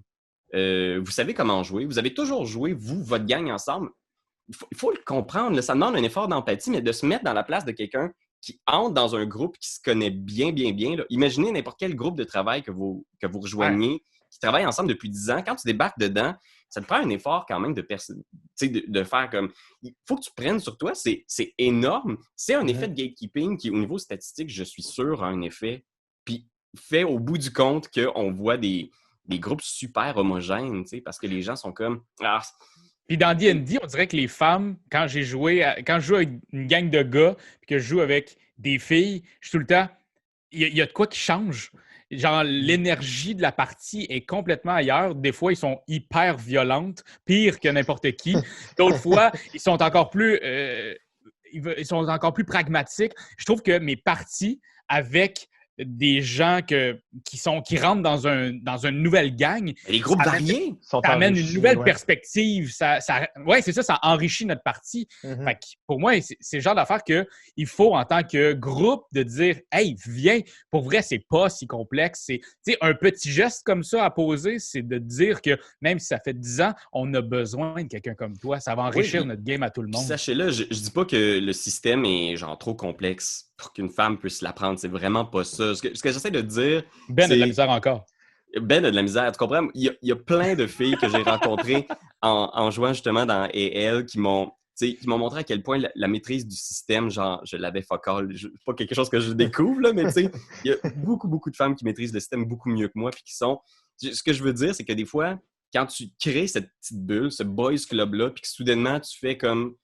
Vous savez comment jouer. Vous avez toujours joué, vous, votre gang ensemble. Il faut le comprendre. Là, ça demande un effort d'empathie, mais de se mettre dans la place de quelqu'un qui entre dans un groupe qui se connaît bien, bien, bien. Là. Imaginez n'importe quel groupe de travail que vous rejoignez, qui travaille ensemble depuis 10 ans. Quand tu débarques dedans, ça te prend un effort quand même de faire comme... Il faut que tu prennes sur toi. C'est énorme. C'est un effet de gatekeeping qui, au niveau statistique, je suis sûr, a un effet. Puis fait au bout du compte qu'on voit des groupes super homogènes, parce que les gens sont comme... Puis dans D&D, on dirait que les femmes, quand je joue avec une gang de gars, puis que je joue avec des filles, je suis tout le temps, il y a de quoi qui change. Genre, l'énergie de la partie est complètement ailleurs. Des fois, ils sont hyper violentes, pire que n'importe qui. D'autres fois, ils sont encore plus pragmatiques. Je trouve que mes parties avec des gens qui rentrent dans une nouvelle gang. Les groupes variés ça amène une nouvelle perspective. Ouais, c'est ça, ça enrichit notre partie. Fait que pour moi, c'est le genre d'affaire qu'il faut, en tant que groupe, de dire « Hey, viens! » Pour vrai, c'est pas si complexe. C'est un petit geste comme ça à poser, c'est de dire que même si ça fait 10 ans, on a besoin de quelqu'un comme toi. Ça va enrichir notre game à tout le monde. Sachez-le, je dis pas que le système est genre trop complexe pour qu'une femme puisse l'apprendre. C'est vraiment pas ça. Ce que j'essaie de dire. Ben a de la misère encore. Ben a de la misère, tu comprends? Il y a plein de filles que j'ai rencontrées en jouant justement dans AL qui m'ont montré à quel point la maîtrise du système, genre, je l'avais fuck all. Pas quelque chose que je découvre, là, mais tu sais, il y a beaucoup, beaucoup de femmes qui maîtrisent le système beaucoup mieux que moi, puis qui sont... Ce que je veux dire, c'est que des fois, quand tu crées cette petite bulle, ce boys club-là, puis que soudainement, tu fais comme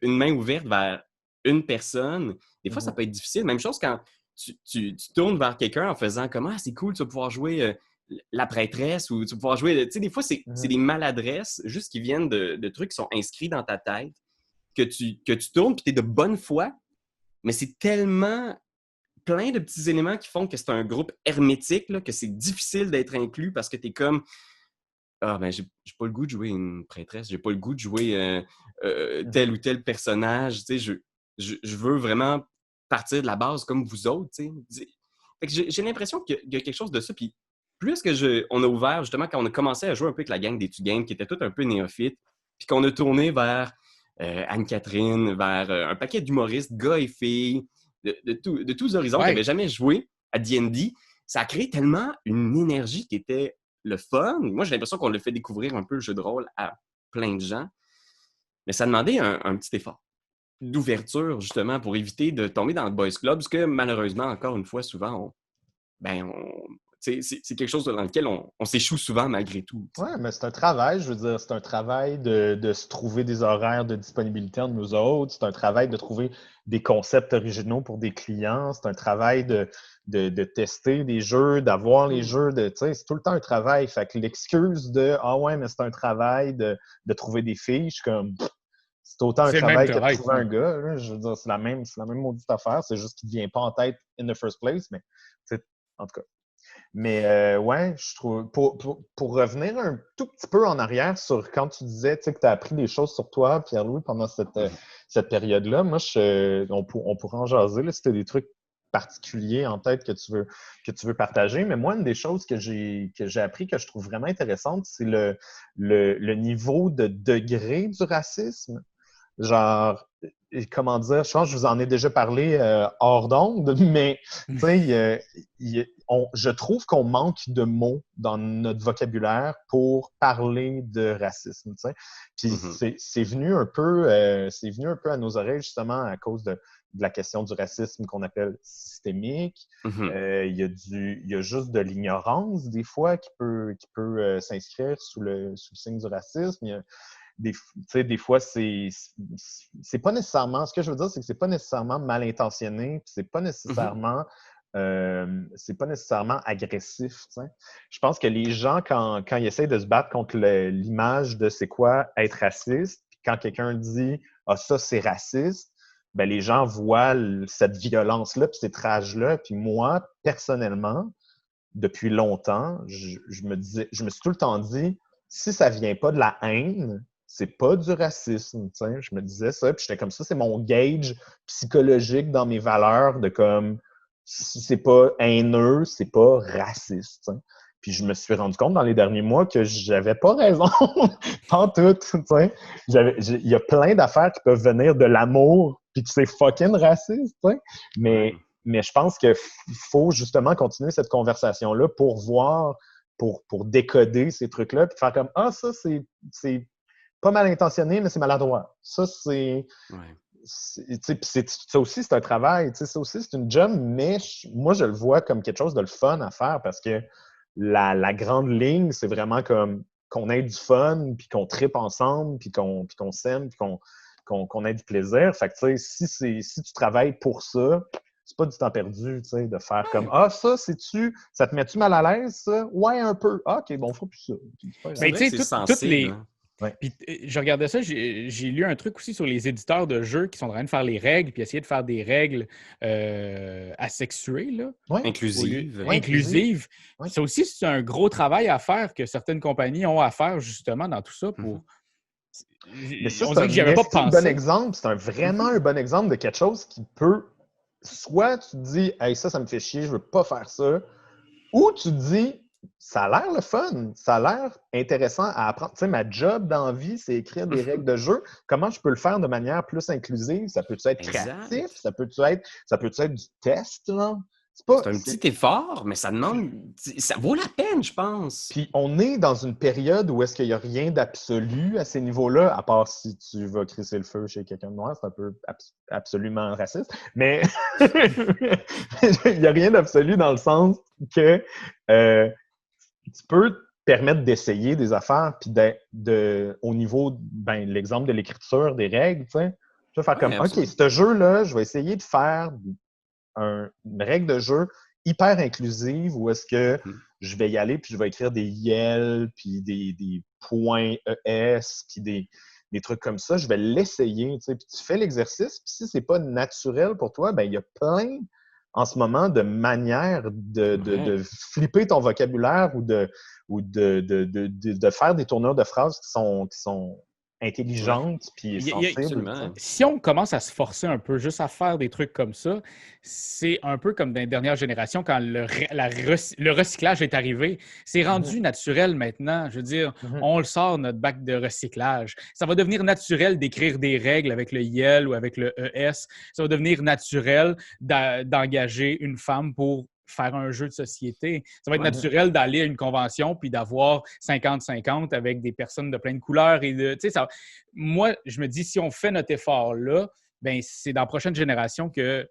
une main ouverte vers une personne, des fois, ça peut être difficile. Même chose quand tu tournes vers quelqu'un en faisant comme « Ah, c'est cool, tu vas pouvoir jouer... la prêtresse ou tu vas pouvoir jouer... » Tu sais, des fois, c'est des maladresses juste qui viennent de trucs qui sont inscrits dans ta tête que tu tournes puis tu es de bonne foi, mais c'est tellement plein de petits éléments qui font que c'est un groupe hermétique, là, que c'est difficile d'être inclus parce que tu es comme « Ah, ben, j'ai pas le goût de jouer une prêtresse, j'ai pas le goût de jouer tel ou tel personnage. » Tu sais, je veux vraiment partir de la base comme vous autres, tu sais. Fait que j'ai l'impression qu'il y a quelque chose de ça, puis plus que on a ouvert, justement, quand on a commencé à jouer un peu avec la gang des Tugames, qui était tout un peu néophytes, puis qu'on a tourné vers Anne-Catherine, vers un paquet d'humoristes, gars et filles, de tous horizons, qui n'avaient jamais joué à D&D, ça a créé tellement une énergie qui était le fun. Moi, j'ai l'impression qu'on l'a fait découvrir un peu le jeu de rôle à plein de gens, mais ça demandait un petit effort d'ouverture, justement, pour éviter de tomber dans le boys club, parce que malheureusement, encore une fois, souvent, c'est quelque chose dans lequel on s'échoue souvent malgré tout. Oui, mais c'est un travail, je veux dire, c'est un travail de se trouver des horaires de disponibilité entre nous autres, c'est un travail de trouver des concepts originaux pour des clients, c'est un travail de tester des jeux, d'avoir les jeux, c'est tout le temps un travail. Fait que l'excuse de « Ah ouais, mais c'est un travail de trouver des filles », je suis comme... C'est autant un travail que de trouver un gars. Là. Je veux dire, c'est la même maudite affaire. C'est juste qu'il ne vient pas en tête in the first place. Mais, en tout cas. Mais, ouais, je trouve. Pour revenir un tout petit peu en arrière sur quand tu disais que tu as appris des choses sur toi, Pierre-Louis, pendant cette période-là, moi, on pourrait en jaser. Là, si tu as des trucs particuliers en tête que tu veux partager. Mais moi, une des choses que j'ai appris que je trouve vraiment intéressante, c'est le niveau de degré du racisme. Genre, comment dire, je pense que je vous en ai déjà parlé hors d'onde, mais je trouve qu'on manque de mots dans notre vocabulaire pour parler de racisme. Puis c'est venu un peu à nos oreilles justement à cause de la question du racisme qu'on appelle systémique. Il y a juste de l'ignorance des fois qui peut s'inscrire sous le signe du racisme. Des fois, c'est pas nécessairement... Ce que je veux dire, c'est que c'est pas nécessairement mal intentionné, puis c'est pas nécessairement agressif. T'sais. Je pense que les gens, quand ils essayent de se battre contre l'image de c'est quoi être raciste, puis quand quelqu'un dit « Ah, ça, c'est raciste », ben les gens voient cette violence-là, puis cette rage-là. Puis moi, personnellement, depuis longtemps, je me suis tout le temps dit « Si ça vient pas de la haine, c'est pas du racisme, tu sais. » Je me disais ça, puis j'étais comme ça, c'est mon gauge psychologique dans mes valeurs de comme, si c'est pas haineux, c'est pas raciste, t'sais. Puis je me suis rendu compte dans les derniers mois que j'avais pas raison, pas en tout, tu sais. Il y a plein d'affaires qui peuvent venir de l'amour, puis que c'est fucking raciste, tu sais. Mais je pense qu'il faut justement continuer cette conversation-là pour voir, pour décoder ces trucs-là, puis faire comme, ah, ça, c'est pas mal intentionné, mais c'est maladroit. Ça, c'est... Ça aussi, c'est un travail. Ça aussi, c'est une job, mais moi, je le vois comme quelque chose de le fun à faire parce que la grande ligne, c'est vraiment comme qu'on ait du fun, puis qu'on trippe ensemble, puis qu'on s'aime, puis qu'on ait du plaisir. Fait que, tu sais, si tu travailles pour ça, c'est pas du temps perdu, tu sais, de faire comme « Ah, ça te met-tu mal à l'aise, ça? Ouais, un peu. Ah, OK, bon, on fera plus ça. » Mais tu sais, toutes les... Ouais. Puis je regardais ça, j'ai lu un truc aussi sur les éditeurs de jeux qui sont en train de faire les règles, puis essayer de faire des règles asexuées, là. Ouais. Inclusives. Inclusives. Ouais. Ça aussi, c'est un gros travail à faire que certaines compagnies ont à faire justement dans tout ça pour... Mais ça, on dirait que j'y avais pas pensé. Bon exemple. C'est vraiment un bon exemple de quelque chose qui peut... Soit tu te dis « Hey, ça me fait chier, je veux pas faire ça », ou tu te dis « Ça a l'air le fun, ça a l'air intéressant à apprendre. » Tu sais, ma job dans la vie, c'est écrire des règles de jeu. Comment je peux le faire de manière plus inclusive? Ça peut-tu être créatif? Ça peut-tu être du test, là? C'est un petit effort, mais ça vaut la peine, je pense. Puis on est dans une période où est-ce qu'il n'y a rien d'absolu à ces niveaux-là, à part si tu vas crisser le feu chez quelqu'un de noir, c'est un peu absolument raciste. Mais il n'y a rien d'absolu dans le sens que tu peux te permettre d'essayer des affaires, puis au niveau, l'exemple de l'écriture des règles, tu sais, tu vas faire comme, absolument. OK, ce jeu-là, je vais essayer de faire une règle de jeu hyper inclusive où est-ce que je vais y aller puis je vais écrire des YEL puis des points ES puis des trucs comme ça. Je vais l'essayer, tu sais. Puis tu fais l'exercice puis si c'est pas naturel pour toi, il y a plein en ce moment de manières de flipper ton vocabulaire ou de faire des tournures de phrases qui sont intelligente puis sensible. Si on commence à se forcer un peu juste à faire des trucs comme ça, c'est un peu comme dans les dernières générations quand le recyclage est arrivé. C'est rendu naturel maintenant. Je veux dire, on le sort, notre bac de recyclage. Ça va devenir naturel d'écrire des règles avec le YEL ou avec le ES. Ça va devenir naturel d'engager une femme pour faire un jeu de société. Ça va être naturel d'aller à une convention puis d'avoir 50-50 avec des personnes de plein de couleurs. Moi, je me dis, si on fait notre effort-là, c'est dans la prochaine génération que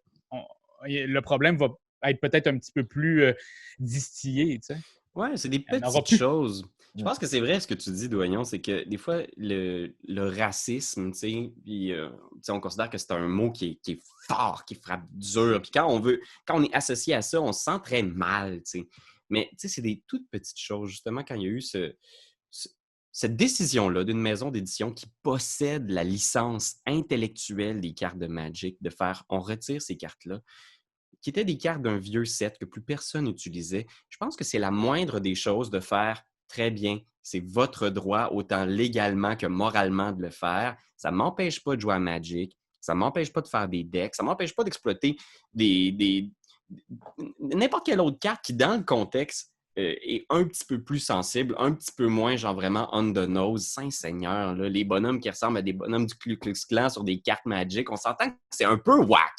le problème va être peut-être un petit peu plus distillé. Tu sais. Oui, c'est des petites choses. Je pense que c'est vrai ce que tu dis, Doyon, c'est que des fois, le racisme, puis, on considère que c'est un mot qui est fort, qui frappe dur. Puis quand on est associé à ça, on se sent très mal. T'sais. Mais c'est des toutes petites choses. Justement, quand il y a eu cette décision-là d'une maison d'édition qui possède la licence intellectuelle des cartes de Magic, de faire on retire ces cartes-là, qui étaient des cartes d'un vieux set que plus personne n'utilisait, je pense que c'est la moindre des choses de faire très bien. C'est votre droit, autant légalement que moralement, de le faire. Ça ne m'empêche pas de jouer à Magic. Ça ne m'empêche pas de faire des decks. Ça ne m'empêche pas d'exploiter n'importe quelle autre carte qui, dans le contexte, est un petit peu plus sensible, un petit peu moins, genre vraiment on the nose. Saint-Seigneur, là, les bonhommes qui ressemblent à des bonhommes du Ku Klux Klan sur des cartes Magic, on s'entend que c'est un peu whack.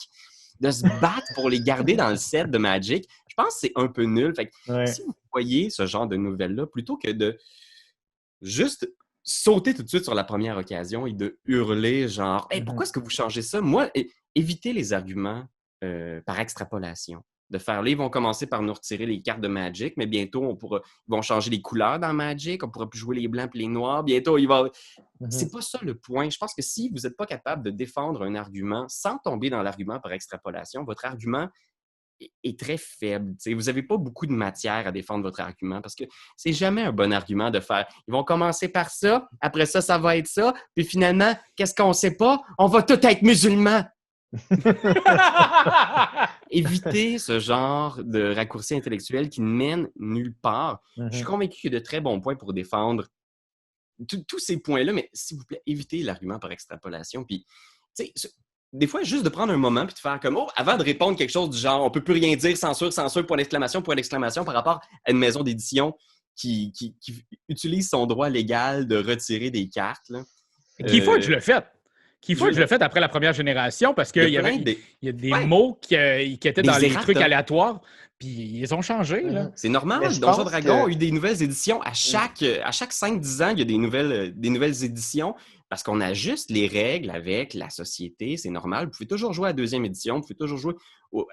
De se battre pour les garder dans le set de Magic, je pense que c'est un peu nul. Fait que si vous voyez ce genre de nouvelles-là, plutôt que de juste sauter tout de suite sur la première occasion et de hurler genre hey, « pourquoi est-ce que vous changez ça? » Moi, évitez les arguments par extrapolation. De faire là, ils vont commencer par nous retirer les cartes de Magic, mais bientôt, ils vont changer les couleurs dans Magic, on ne pourra plus jouer les blancs et les noirs. Bientôt, c'est pas ça le point. Je pense que si vous n'êtes pas capable de défendre un argument sans tomber dans l'argument par extrapolation, votre argument est très faible. T'sais, vous n'avez pas beaucoup de matière à défendre votre argument parce que c'est jamais un bon argument de faire « ils vont commencer par ça, après ça, ça va être ça, puis finalement, qu'est-ce qu'on ne sait pas? On va tous être musulmans! » Évitez ce genre de raccourci intellectuel qui ne mène nulle part. Je suis convaincu qu'il y a de très bons points pour défendre tous ces points-là, mais s'il vous plaît, évitez l'argument par extrapolation. Puis, des fois, juste de prendre un moment puis de faire comme avant de répondre quelque chose du genre on peut plus rien dire, censure, point d'exclamation par rapport à une maison d'édition qui utilise son droit légal de retirer des cartes. Là. Qu'il faut que je le fasse. Je l'ai fait après la première génération parce qu'il y a des mots qui étaient dans les trucs aléatoires, puis ils ont changé. Là. C'est normal. Donjons Dragon a eu des nouvelles éditions. À chaque 5-10 ans, il y a des nouvelles éditions parce qu'on ajuste les règles avec la société. C'est normal. Vous pouvez toujours jouer à la deuxième édition. Vous pouvez toujours jouer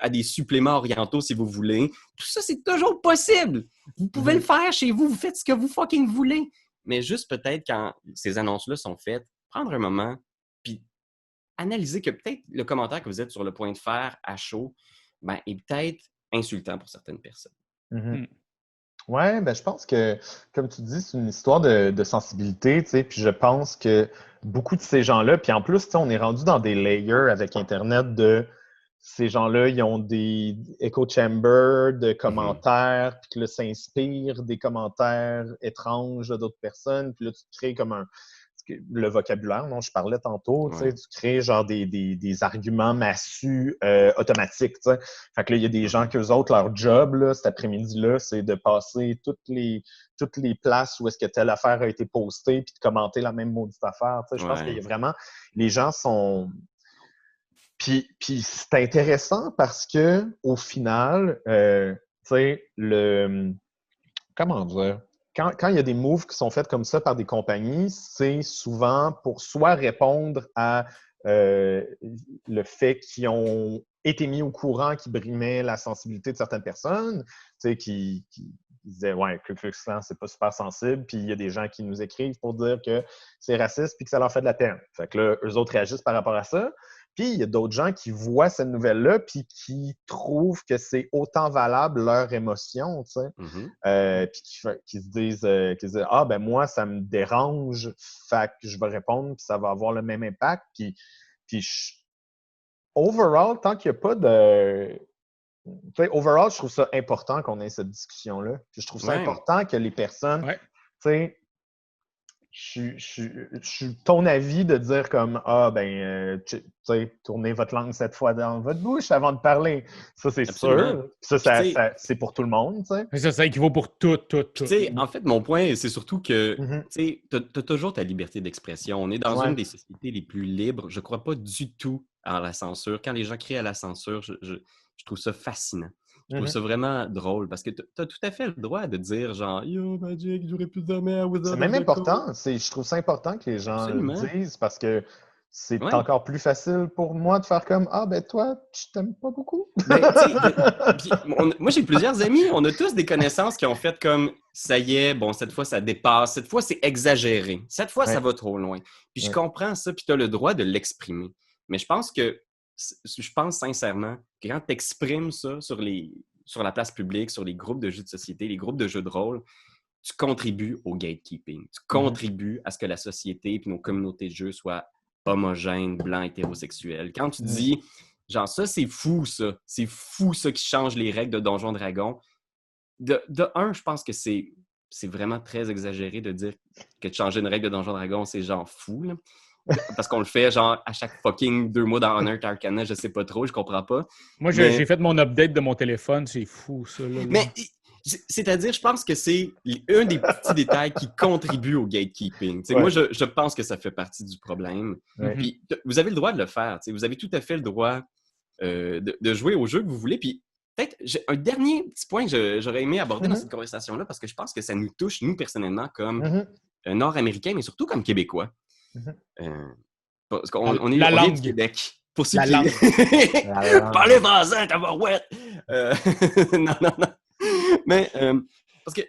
à des suppléments orientaux si vous voulez. Tout ça, c'est toujours possible. Vous pouvez le faire chez vous. Vous faites ce que vous fucking voulez. Mais juste peut-être quand ces annonces-là sont faites, prendre un moment, puis analyser que peut-être le commentaire que vous êtes sur le point de faire à chaud, ben, est peut-être insultant pour certaines personnes. Mm-hmm. Oui, ben je pense que, comme tu dis, c'est une histoire de sensibilité, tu sais, puis je pense que beaucoup de ces gens-là, puis en plus, tu sais, on est rendu dans des layers avec Internet de ces gens-là, ils ont des echo chambers de commentaires, puis que là, ça inspire des commentaires étranges d'autres personnes, puis là, tu crées comme le vocabulaire dont je parlais tantôt, tu crées genre des arguments massus automatiques, tu sais. Fait que là, il y a des gens qu'eux autres, leur job, là, cet après-midi-là, c'est de passer toutes les places où est-ce que telle affaire a été postée puis de commenter la même maudite affaire, tu sais. Je pense qu'il y a vraiment... Les gens sont... Puis c'est intéressant parce que au final, tu sais, comment dire? Quand il y a des moves qui sont faits comme ça par des compagnies, c'est souvent pour soit répondre à le fait qu'ils ont été mis au courant qui brimait la sensibilité de certaines personnes, tu sais, qui disaient « Ouais, Ku Klux Klan, c'est pas super sensible », puis il y a des gens qui nous écrivent pour dire que c'est raciste puis que ça leur fait de la peine. Fait que là, eux autres réagissent par rapport à ça. Puis, il y a d'autres gens qui voient cette nouvelle-là puis qui trouvent que c'est autant valable leur émotion, tu sais. Puis qui se disent « Ah, ben moi, ça me dérange, fait que je vais répondre puis ça va avoir le même impact. » Puis overall, tant qu'il n'y a pas de... Tu sais, overall, je trouve ça important qu'on ait cette discussion-là. Puis je trouve ça important que les personnes... Tu sais, je suis ton avis de dire comme ah ben tu sais tournez votre langue 7 fois dans votre bouche avant de parler, ça c'est sûr, ça c'est pour tout le monde, tu sais. Ça équivaut pour tout. Tu sais, en fait, mon point, c'est surtout que tu sais, t'as toujours ta liberté d'expression. On est dans une des sociétés les plus libres. Je crois pas du tout à la censure. Quand les gens crient à la censure, je trouve ça fascinant. Je trouve ça vraiment drôle parce que tu as tout à fait le droit de dire genre « Yo, Magic, j'aurais plus jamais... » C'est même important. Je trouve ça important que les gens le disent parce que c'est encore plus facile pour moi de faire comme « Ah, ben toi, je t'aime pas beaucoup. » Moi, j'ai plusieurs amis. On a tous des connaissances qui ont fait comme « Ça y est, bon, cette fois, ça dépasse. Cette fois, c'est exagéré. Cette fois, ça va trop loin. » Puis je comprends ça, puis tu as le droit de l'exprimer. Mais je pense sincèrement que quand tu exprimes ça sur la place publique, sur les groupes de jeux de société, les groupes de jeux de rôle, tu contribues au gatekeeping. Tu contribues à ce que la société et nos communautés de jeux soient homogènes, blancs, hétérosexuels. Quand tu dis, genre, ça, c'est fou, ça. C'est fou, ça, qui change les règles de Donjons Dragons. De un, je pense que c'est vraiment très exagéré de dire que de changer une règle de Donjons Dragons, c'est genre fou, là. Parce qu'on le fait genre à chaque fucking 2 mois dans Honor Arcana, je sais pas trop, je comprends pas. Moi, j'ai fait mon update de mon téléphone, c'est fou ça. Là. Mais c'est-à-dire, je pense que c'est un des petits détails qui contribue au gatekeeping. Moi, je pense que ça fait partie du problème. Puis, vous avez le droit de le faire. Vous avez tout à fait le droit de jouer au jeu que vous voulez. Puis peut-être un dernier petit point que j'aurais aimé aborder dans cette conversation-là, parce que je pense que ça nous touche, nous, personnellement, comme Nord-Américains, mais surtout comme Québécois. Parce qu'on vient du Québec. Pour ceux qui... Parlez français, tabarouette! Non. Mais parce que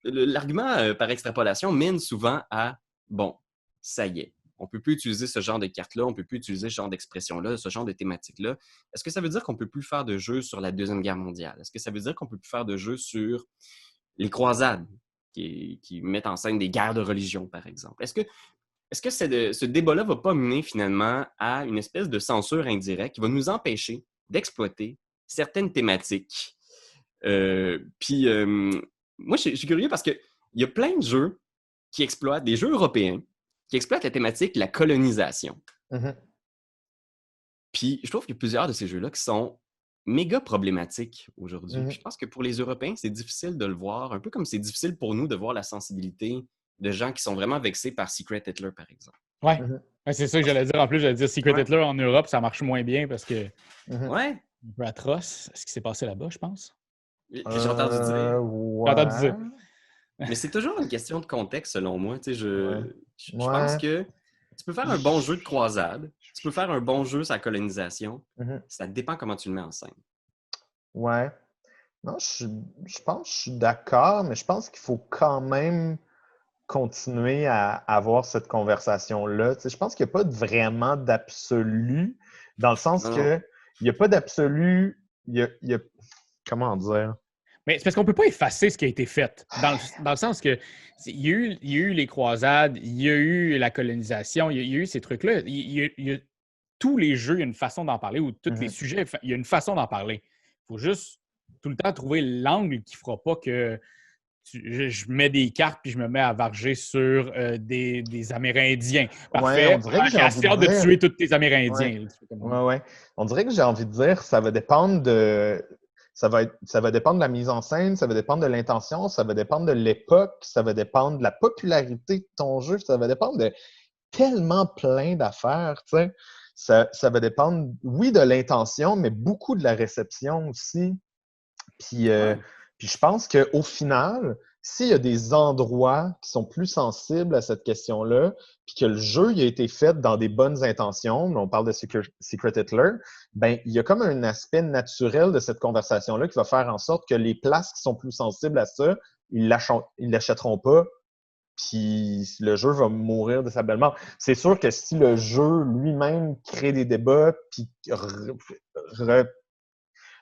l'argument par extrapolation mène souvent à bon, ça y est, on ne peut plus utiliser ce genre de carte-là, on ne peut plus utiliser ce genre d'expression-là, ce genre de thématique-là. Est-ce que ça veut dire qu'on ne peut plus faire de jeux sur la Deuxième Guerre mondiale? Est-ce que ça veut dire qu'on ne peut plus faire de jeux sur les croisades qui mettent en scène des guerres de religion, par exemple? Est-ce que ce débat-là ne va pas mener finalement à une espèce de censure indirecte qui va nous empêcher d'exploiter certaines thématiques? Moi, je suis curieux parce qu'il y a plein de jeux qui exploitent, des jeux européens, qui exploitent la thématique de la colonisation. Puis je trouve qu'il y a plusieurs de ces jeux-là qui sont méga problématiques aujourd'hui. Puis je pense que pour les Européens, c'est difficile de le voir, un peu comme c'est difficile pour nous de voir la sensibilité de gens qui sont vraiment vexés par Secret Hitler, par exemple. Ouais, c'est ça que j'allais dire. En plus, j'allais dire Secret Hitler en Europe, ça marche moins bien parce que c'est un peu atroce ce qui s'est passé là-bas, je pense. J'ai entendu dire. J'ai entendu dire. Mais c'est toujours une question de contexte, selon moi. Je pense que tu peux faire un bon jeu de croisade, tu peux faire un bon jeu sur la colonisation. Ça dépend comment tu le mets en scène. Ouais. Non, je pense que je suis d'accord, mais je pense qu'il faut quand même continuer à avoir cette conversation-là. Tu sais, je pense qu'il n'y a pas vraiment d'absolu, dans le sens que il n'y a pas d'absolu, comment dire? Mais c'est parce qu'on ne peut pas effacer ce qui a été fait, dans le sens que il y a eu les croisades, il y a eu la colonisation, il y a eu ces trucs-là. Il y a tous les jeux, il y a une façon d'en parler, ou tous les sujets, il y a une façon d'en parler. Il faut juste tout le temps trouver l'angle qui ne fera pas que je mets des cartes puis je me mets à varger sur des Amérindiens. Parfait. Ouais, on dirait que j'ai envie de dire... tuer tous tes Amérindiens. Ouais. On dirait que j'ai envie de dire ça va dépendre de... Ça va dépendre de la mise en scène, ça va dépendre de l'intention, ça va dépendre de l'époque, ça va dépendre de la popularité de ton jeu, ça va dépendre de tellement plein d'affaires, tu sais. Ça va dépendre, oui, de l'intention, mais beaucoup de la réception aussi. Puis, puis je pense qu'au final, s'il y a des endroits qui sont plus sensibles à cette question-là, puis que le jeu il a été fait dans des bonnes intentions, on parle de Secret Hitler, ben il y a comme un aspect naturel de cette conversation-là qui va faire en sorte que les places qui sont plus sensibles à ça, ils l'achèteront pas, puis le jeu va mourir de sa belle mort. C'est sûr que si le jeu lui-même crée des débats, puis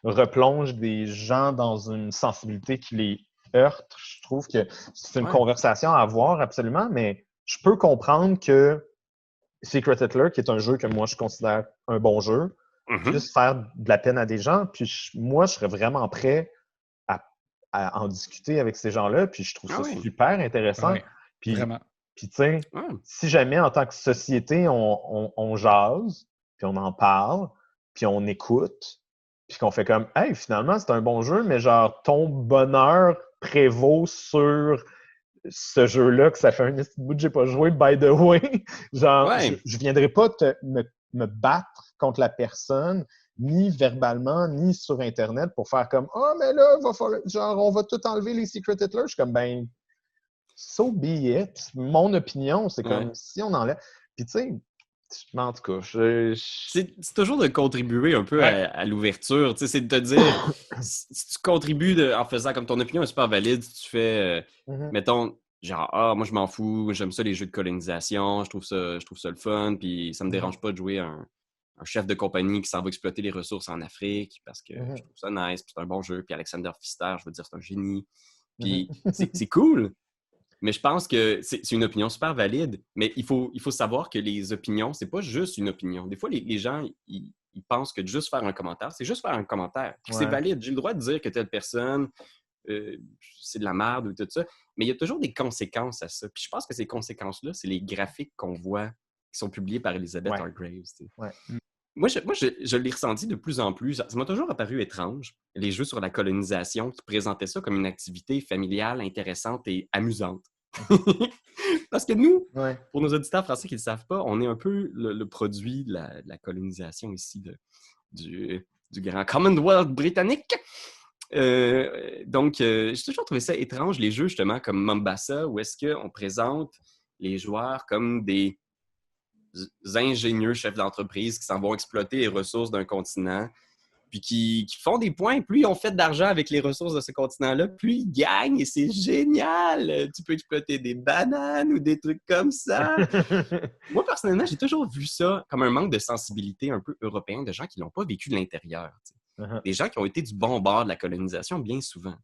replonge des gens dans une sensibilité qui les heurte, je trouve que c'est une conversation à avoir absolument, mais je peux comprendre que Secret Hitler, qui est un jeu que moi je considère un bon jeu, puisse faire de la peine à des gens, puis moi je serais vraiment prêt à en discuter avec ces gens-là, puis je trouve ça super intéressant. Puis, vraiment. Puis tu sais, si jamais en tant que société on jase, puis on en parle, puis on écoute, puis qu'on fait comme « Hey, finalement, c'est un bon jeu, mais genre, ton bonheur prévaut sur ce jeu-là que ça fait un petit bout que j'ai pas joué, by the way. » Genre, je viendrai pas me battre contre la personne, ni verbalement, ni sur Internet pour faire comme « Ah, mais là, genre, on va tout enlever les Secret Hitler. » Je suis comme « Ben, so be it. » Mon opinion, c'est comme si on enlève. Puis tu sais, en tout cas, c'est toujours de contribuer un peu à l'ouverture. Tu sais, c'est de te dire, si tu contribues en faisant comme ton opinion est super valide, si tu fais, mettons, genre, moi je m'en fous, j'aime ça les jeux de colonisation, je trouve ça le fun, puis ça me dérange pas de jouer un chef de compagnie qui s'en va exploiter les ressources en Afrique parce que je trouve ça nice, puis c'est un bon jeu, puis Alexander Pfister, je veux dire, c'est un génie. Puis c'est cool. Mais je pense que c'est une opinion super valide, mais il faut savoir que les opinions, c'est pas juste une opinion. Des fois, les gens, ils pensent que de juste faire un commentaire, c'est juste faire un commentaire. C'est valide. J'ai le droit de dire que telle personne, c'est de la merde ou tout ça, mais il y a toujours des conséquences à ça. Puis je pense que ces conséquences-là, c'est les graphiques qu'on voit qui sont publiés par Elizabeth Hargraves. Moi, je l'ai ressenti de plus en plus. Ça m'a toujours apparu étrange, les jeux sur la colonisation qui présentaient ça comme une activité familiale intéressante et amusante. Parce que nous, pour nos auditeurs français qui ne le savent pas, on est un peu le produit de la colonisation ici du grand Commonwealth britannique. Donc, j'ai toujours trouvé ça étrange, les jeux justement comme Mombasa, où est-ce qu'on présente les joueurs comme des ingénieux chefs d'entreprise qui s'en vont exploiter les ressources d'un continent, puis qui font des points. Plus ils ont fait d'argent avec les ressources de ce continent-là, plus ils gagnent et c'est génial! Tu peux exploiter des bananes ou des trucs comme ça. Moi, personnellement, j'ai toujours vu ça comme un manque de sensibilité un peu européen de gens qui l'ont pas vécu de l'intérieur. Des gens qui ont été du bon bord de la colonisation bien souvent.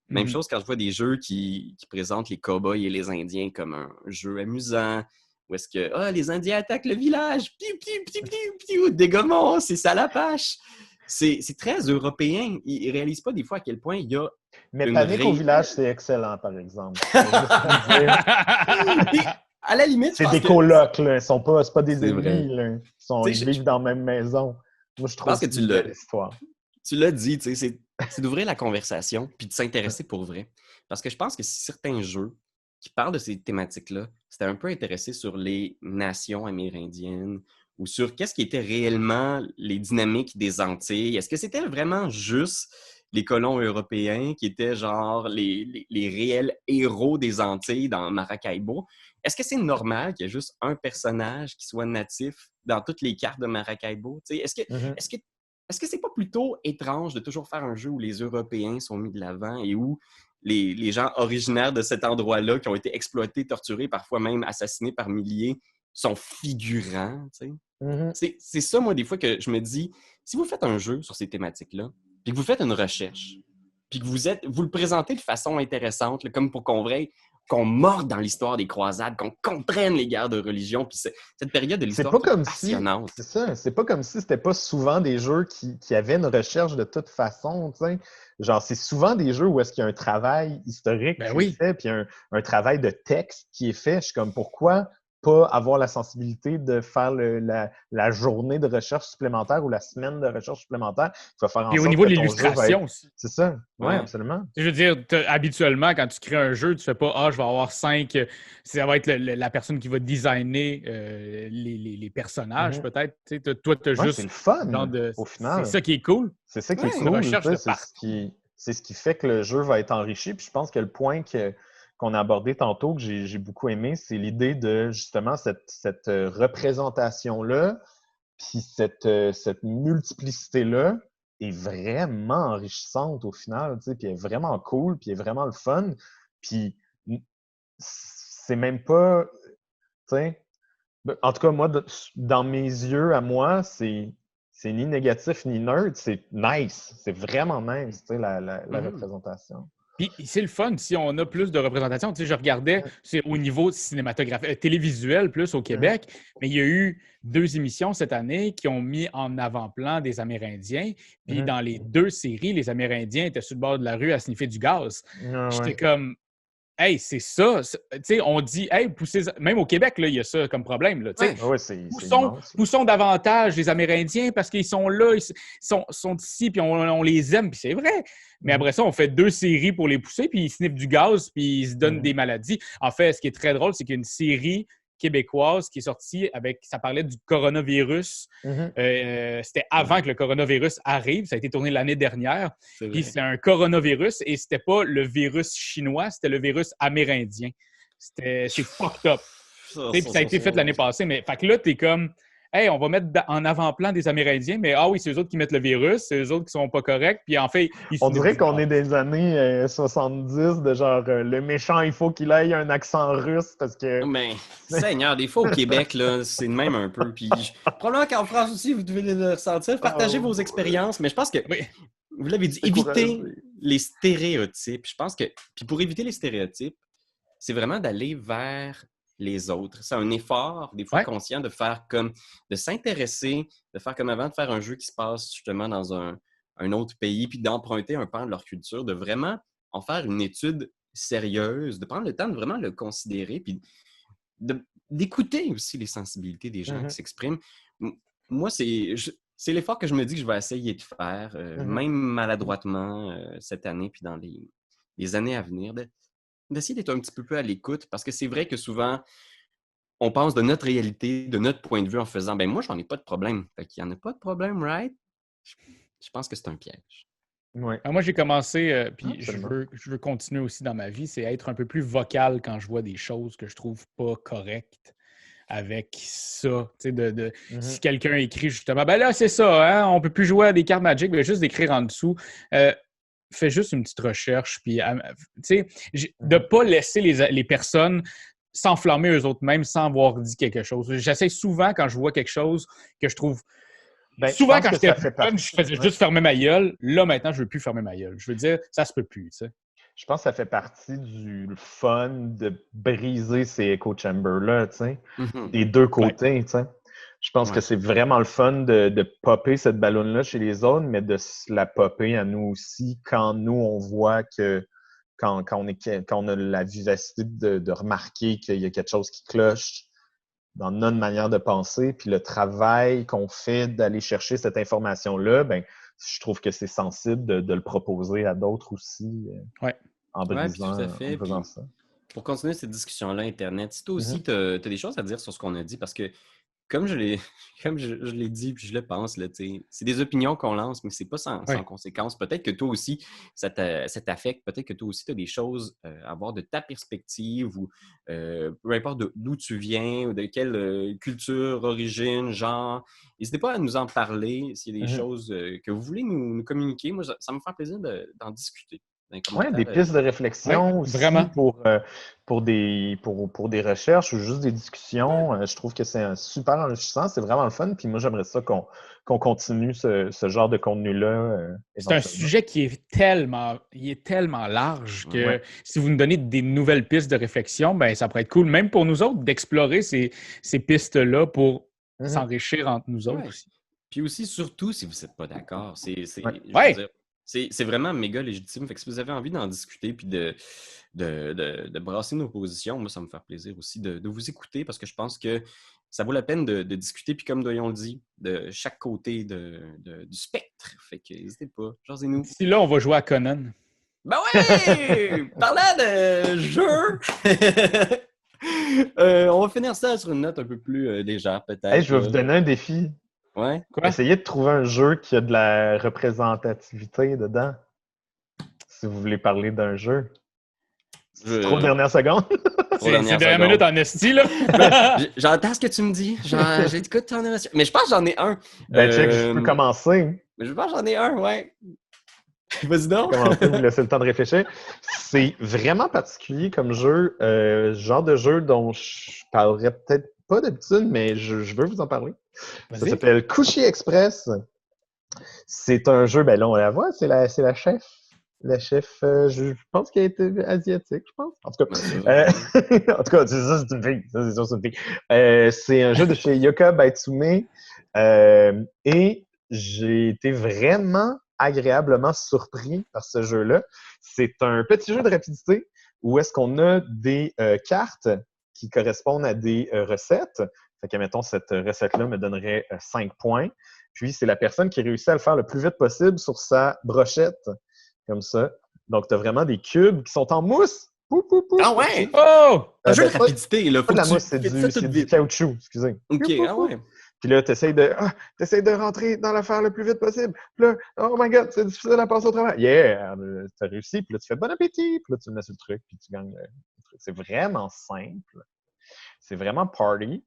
Même chose quand je vois des jeux qui présentent les cow-boys et les Indiens comme un jeu amusant, où est-ce que les Indiens attaquent le village, piou, piou, piou, piou, piou, dégomons, c'est ça la pâche. C'est très européen. Ils ne réalisent pas des fois à quel point il y a. Mais Panique au village, c'est excellent, par exemple. À la limite, c'est des colocs, là. C'est pas des ennemis, là. Ils vivent dans la même maison. Moi, je trouve que c'est une belle histoire. Tu l'as dit, c'est d'ouvrir la conversation puis de s'intéresser pour vrai. Parce que je pense que si certains jeux qui parlent de ces thématiques-là, c'était un peu intéressé sur les nations amérindiennes ou sur qu'est-ce qui était réellement les dynamiques des Antilles. Est-ce que c'était vraiment juste les colons européens qui étaient genre les réels héros des Antilles dans Maracaibo? Est-ce que c'est normal qu'il y ait juste un personnage qui soit natif dans toutes les cartes de Maracaibo? Est-ce que c'est pas plutôt étrange de toujours faire un jeu où les Européens sont mis de l'avant et où les gens originaires de cet endroit-là qui ont été exploités, torturés, parfois même assassinés par milliers, sont figurants, tu sais. Mm-hmm. C'est ça, moi, des fois, que je me dis, si vous faites un jeu sur ces thématiques-là, puis que vous faites une recherche, puis que vous le présentez de façon intéressante, là, comme pour qu'on morde dans l'histoire des croisades, qu'on comprenne les guerres de religion, puis cette période de l'histoire qui est passionnante. C'est ça, c'est pas comme si c'était pas souvent des jeux qui avaient une recherche de toute façon, tu sais. Genre, c'est souvent des jeux où est-ce qu'il y a un travail historique qui est fait, puis un travail de texte qui est fait. Je suis comme, pourquoi pas avoir la sensibilité de faire la journée de recherche supplémentaire ou la semaine de recherche supplémentaire qui va faire en sorte au niveau que de ton l'illustration jeu aussi. C'est ça, oui, absolument. Je veux dire, habituellement, quand tu crées un jeu, tu fais pas « Ah, je vais avoir 5... » Ça va être la personne qui va designer les personnages, peut-être. Tu sais, toi, tu as juste... C'est le fun, au final. C'est ça qui est cool. C'est ça qui est cool. C'est ce qui fait que le jeu va être enrichi. Puis je pense que le point qu'on a abordé tantôt, que j'ai beaucoup aimé, c'est l'idée de justement cette représentation-là, puis cette multiplicité-là est vraiment enrichissante au final, tu sais, puis elle est vraiment cool, puis elle est vraiment le fun. Puis c'est même pas, tu sais, en tout cas, moi, dans mes yeux, à moi, c'est ni négatif ni neutre, c'est nice. C'est vraiment nice, tu sais, la représentation. Puis c'est le fun si on a plus de représentation. Tu sais, je regardais au niveau cinématographique, télévisuel plus au Québec, mais il y a eu 2 émissions cette année qui ont mis en avant-plan des Amérindiens. Puis dans les 2 séries, les Amérindiens étaient sur le bord de la rue à sniffer du gaz. J'étais comme... Hey, c'est ça. Tu sais, on dit, hey, poussez. Même au Québec, là, il y a ça comme problème. Là, poussons davantage les Amérindiens parce qu'ils sont là, ils sont ici, puis on les aime, puis c'est vrai. Mais après ça, on fait 2 séries pour les pousser, puis ils sniffent du gaz, puis ils se donnent des maladies. En fait, ce qui est très drôle, c'est qu'il y a une série québécoise qui est sortie ça parlait du coronavirus. C'était avant que le coronavirus arrive. Ça a été tourné l'année dernière. Puis c'était un coronavirus et c'était pas le virus chinois, c'était le virus amérindien. C'est fucked up. Puis ça a été fait l'année passée. Mais fait que là, t'es comme... Hey, on va mettre en avant-plan des Amérindiens, mais oui, c'est eux autres qui mettent le virus, c'est eux autres qui sont pas corrects, puis en fait... On dirait qu'on est des années 70, de genre, le méchant, il faut qu'il ait un accent russe, parce que... Mais, Seigneur, des fois au Québec, là, c'est le même un peu, puis probablement qu'en France aussi, vous devez le ressentir, partagez vos expériences, mais je pense que, vous l'avez dit, évitez les stéréotypes. Je pense que, puis pour éviter les stéréotypes, c'est vraiment d'aller vers les autres. C'est un effort, des fois conscient, de s'intéresser, de faire comme avant, de faire un jeu qui se passe justement dans un autre pays, puis d'emprunter un pan de leur culture, de vraiment en faire une étude sérieuse, de prendre le temps de vraiment le considérer, puis d'écouter aussi les sensibilités des gens qui s'expriment. Moi, c'est l'effort que je me dis que je vais essayer de faire, même maladroitement cette année, puis dans les années à venir, d'essayer d'être un petit peu plus à l'écoute, parce que c'est vrai que souvent, on pense de notre réalité, de notre point de vue en faisant « ben moi, j'en ai pas de problème ». Fait qu'il n'y en a pas de problème, right? Je pense que c'est un piège. Ouais. Alors moi, j'ai commencé, puis je veux continuer aussi dans ma vie, c'est être un peu plus vocal quand je vois des choses que je trouve pas correctes avec ça. Tu sais, si quelqu'un écrit justement « ben là, c'est ça, hein, on peut plus jouer à des cartes Magic », ben juste d'écrire en dessous. Fais juste une petite recherche, puis tu sais, de pas laisser les personnes s'enflammer eux-mêmes sans avoir dit quelque chose. J'essaie souvent, quand je vois quelque chose que je trouve... souvent, quand j'étais plus jeune, je faisais juste fermer ma gueule. Là, maintenant, je veux plus fermer ma gueule. Je veux dire, ça se peut plus, tu sais. Je pense que ça fait partie du fun de briser ces echo chambers-là, tu sais, des 2 côtés, tu sais. Je pense que c'est vraiment le fun de popper cette ballonne-là chez les autres, mais de se la popper à nous aussi quand nous, on voit que quand on a la vivacité de remarquer qu'il y a quelque chose qui cloche dans notre manière de penser, puis le travail qu'on fait d'aller chercher cette information-là, ben, je trouve que c'est sensible de le proposer à d'autres aussi en faisant ça. Pour continuer cette discussion-là, Internet, si toi aussi, tu as des choses à dire sur ce qu'on a dit, parce que comme je l'ai dit, puis je le pense, là, c'est des opinions qu'on lance, mais c'est pas sans conséquence. Peut-être que toi aussi, ça t'affecte. Peut-être que toi aussi, tu as des choses à voir de ta perspective ou peu importe d'où tu viens ou de quelle culture, origine, genre. N'hésitez pas à nous en parler s'il y a des choses que vous voulez nous communiquer. Moi, ça me fait plaisir d'en discuter dans les Oui, commentaires. des pistes de réflexion aussi vraiment. pour des recherches ou juste des discussions. Je trouve que c'est super enrichissant, c'est vraiment le fun. Puis moi, j'aimerais ça qu'on continue ce genre de contenu-là. C'est un Éventuellement. sujet qui est tellement large que Ouais. si vous nous donnez des nouvelles pistes de réflexion, ben ça pourrait être cool, même pour nous autres, d'explorer ces pistes-là pour s'enrichir entre nous autres aussi. Puis aussi, surtout, si vous n'êtes pas d'accord, je Ouais. veux dire, c'est vraiment méga légitime. Fait que si vous avez envie d'en discuter puis de brasser nos positions, moi, ça me fait plaisir aussi de vous écouter parce que je pense que ça vaut la peine de discuter. Puis comme Doyon le dit, de chaque côté du spectre. Fait que n'hésitez pas, jasez-nous. D'ici là, on va jouer à Conan. Ben ouais! Parlant de jeu! On va finir ça sur une note un peu plus légère, peut-être. Hey, je vais vous donner un défi. Ouais. Quoi? Essayez de trouver un jeu qui a de la représentativité dedans. Si vous voulez parler d'un jeu. C'est trop dernière seconde. C'est dernière minute en esti, là. J'entends ce que tu me dis. J'écoute ton émotion. Mais je pense que j'en ai un. Ben, check, je peux commencer. Mais je pense que j'en ai un, ouais. Vas-y donc. Commencer, vous laisser le temps de réfléchir. C'est vraiment particulier comme jeu. Genre de jeu dont je parlerais peut-être pas d'habitude, mais je veux vous en parler. Ça s'appelle Couchy Express. C'est un jeu, ben là, on la voit, c'est la chef. La chef, je pense qu'elle était asiatique, je pense. En tout cas, c'est ça, c'est une fille. Ça, c'est sûr, c'est une fille. C'est un jeu de chez Yoka Baitsume. Et j'ai été vraiment agréablement surpris par ce jeu-là. C'est un petit jeu de rapidité où est-ce qu'on a des cartes qui correspondent à des recettes. Fait que, mettons, cette recette-là me donnerait 5 points. Puis, c'est la personne qui réussit à le faire le plus vite possible sur sa brochette, comme ça. Donc, tu as vraiment des cubes qui sont en mousse. Ah ouais! Oh! Un jeu de rapidité, là. Pas de la mousse, c'est du caoutchouc, excusez. OK, ah ouais. Puis là, tu essaies de rentrer dans l'affaire le plus vite possible. Puis là, oh my God, c'est difficile à passer au travail. Yeah! Tu as réussi. Puis là, tu fais bon appétit. Puis là, tu le mets sur le truc. Puis tu gagnes le truc. C'est vraiment simple. C'est vraiment party.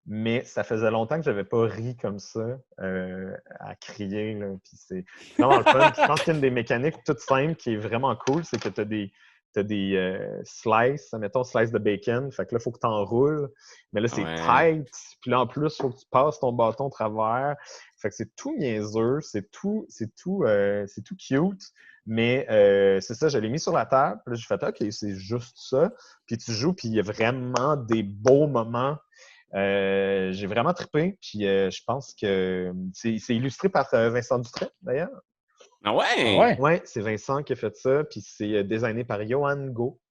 Mais ça faisait longtemps que je n'avais pas ri comme ça à crier. Là. Puis c'est vraiment le fun. Puis je pense qu'une des mécaniques toutes simples qui est vraiment cool, c'est que tu as des slices, mettons slice de bacon. Fait que là, il faut que tu enroules. Mais là, c'est tight. Puis là, en plus, il faut que tu passes ton bâton au travers. Fait que c'est tout niaiseux. C'est tout cute. Mais c'est ça, je l'ai mis sur la table. Puis là, j'ai fait OK, c'est juste ça. Puis tu joues, puis il y a vraiment des beaux moments. J'ai vraiment trippé, puis je pense que c'est illustré par Vincent Dutray, d'ailleurs. Ah ouais? Ouais, c'est Vincent qui a fait ça, puis c'est designé par Johan Go.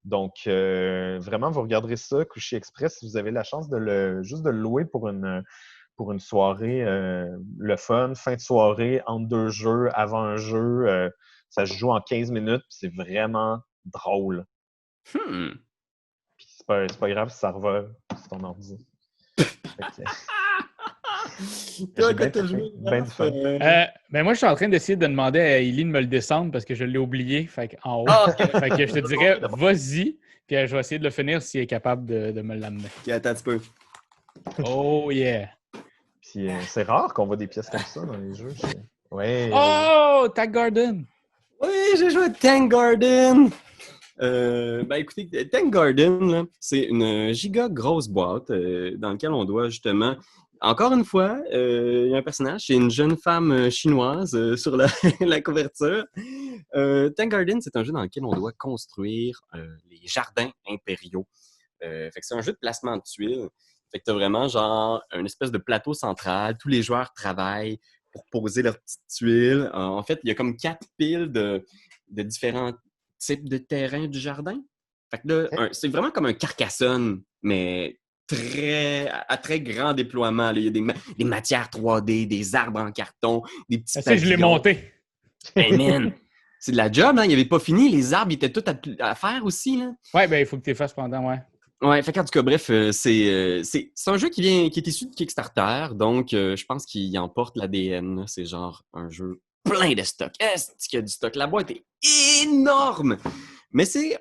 Donc, vraiment, vous regarderez ça, Couchy Express, si vous avez la chance juste de le louer pour une soirée, le fun, fin de soirée, entre deux jeux, avant un jeu. Ça se joue en 15 minutes, puis c'est vraiment drôle. Puis c'est pas grave si ça revole sur ton ordi. Toi, quand t'as joué, ben moi, je suis en train d'essayer de demander à Eileen de me le descendre parce que je l'ai oublié en haut. Fait que je te dirais, vas-y, puis je vais essayer de le finir s'il est capable de me l'amener. Okay, attends un petit peu. Oh yeah! Puis c'est rare qu'on voit des pièces comme ça dans les jeux. Ouais. Oh! Tag Garden! Oui, j'ai joué à Tang Garden! Ben écoutez, Tang Garden, là, c'est une giga grosse boîte dans laquelle on doit justement, encore une fois, il y a un personnage, c'est une jeune femme chinoise sur la couverture. Tang Garden, c'est un jeu dans lequel on doit construire les jardins impériaux. Fait que c'est un jeu de placement de tuiles. Fait que t'as vraiment genre une espèce de plateau central. Tous les joueurs travaillent pour poser leurs petites tuiles. En fait, il y a comme 4 piles de différents type de terrain du jardin. Fait que là, c'est vraiment comme un Carcassonne, mais à très grand déploiement. Là. Il y a des matières 3D, des arbres en carton, des petits pavillons. Je l'ai monté. Hey man, c'est de la job, hein? Il n'y avait pas fini. Les arbres, ils étaient tous à faire aussi. Là. Ouais, ben il faut que tu les fasses pendant, ouais. Ouais, fait qu'en tout cas, bref, c'est un jeu qui est issu de Kickstarter, donc je pense qu'il emporte l'ADN. C'est genre un jeu plein de stock. Est-ce qu'il y a du stock? La boîte est énorme! Mais c'est,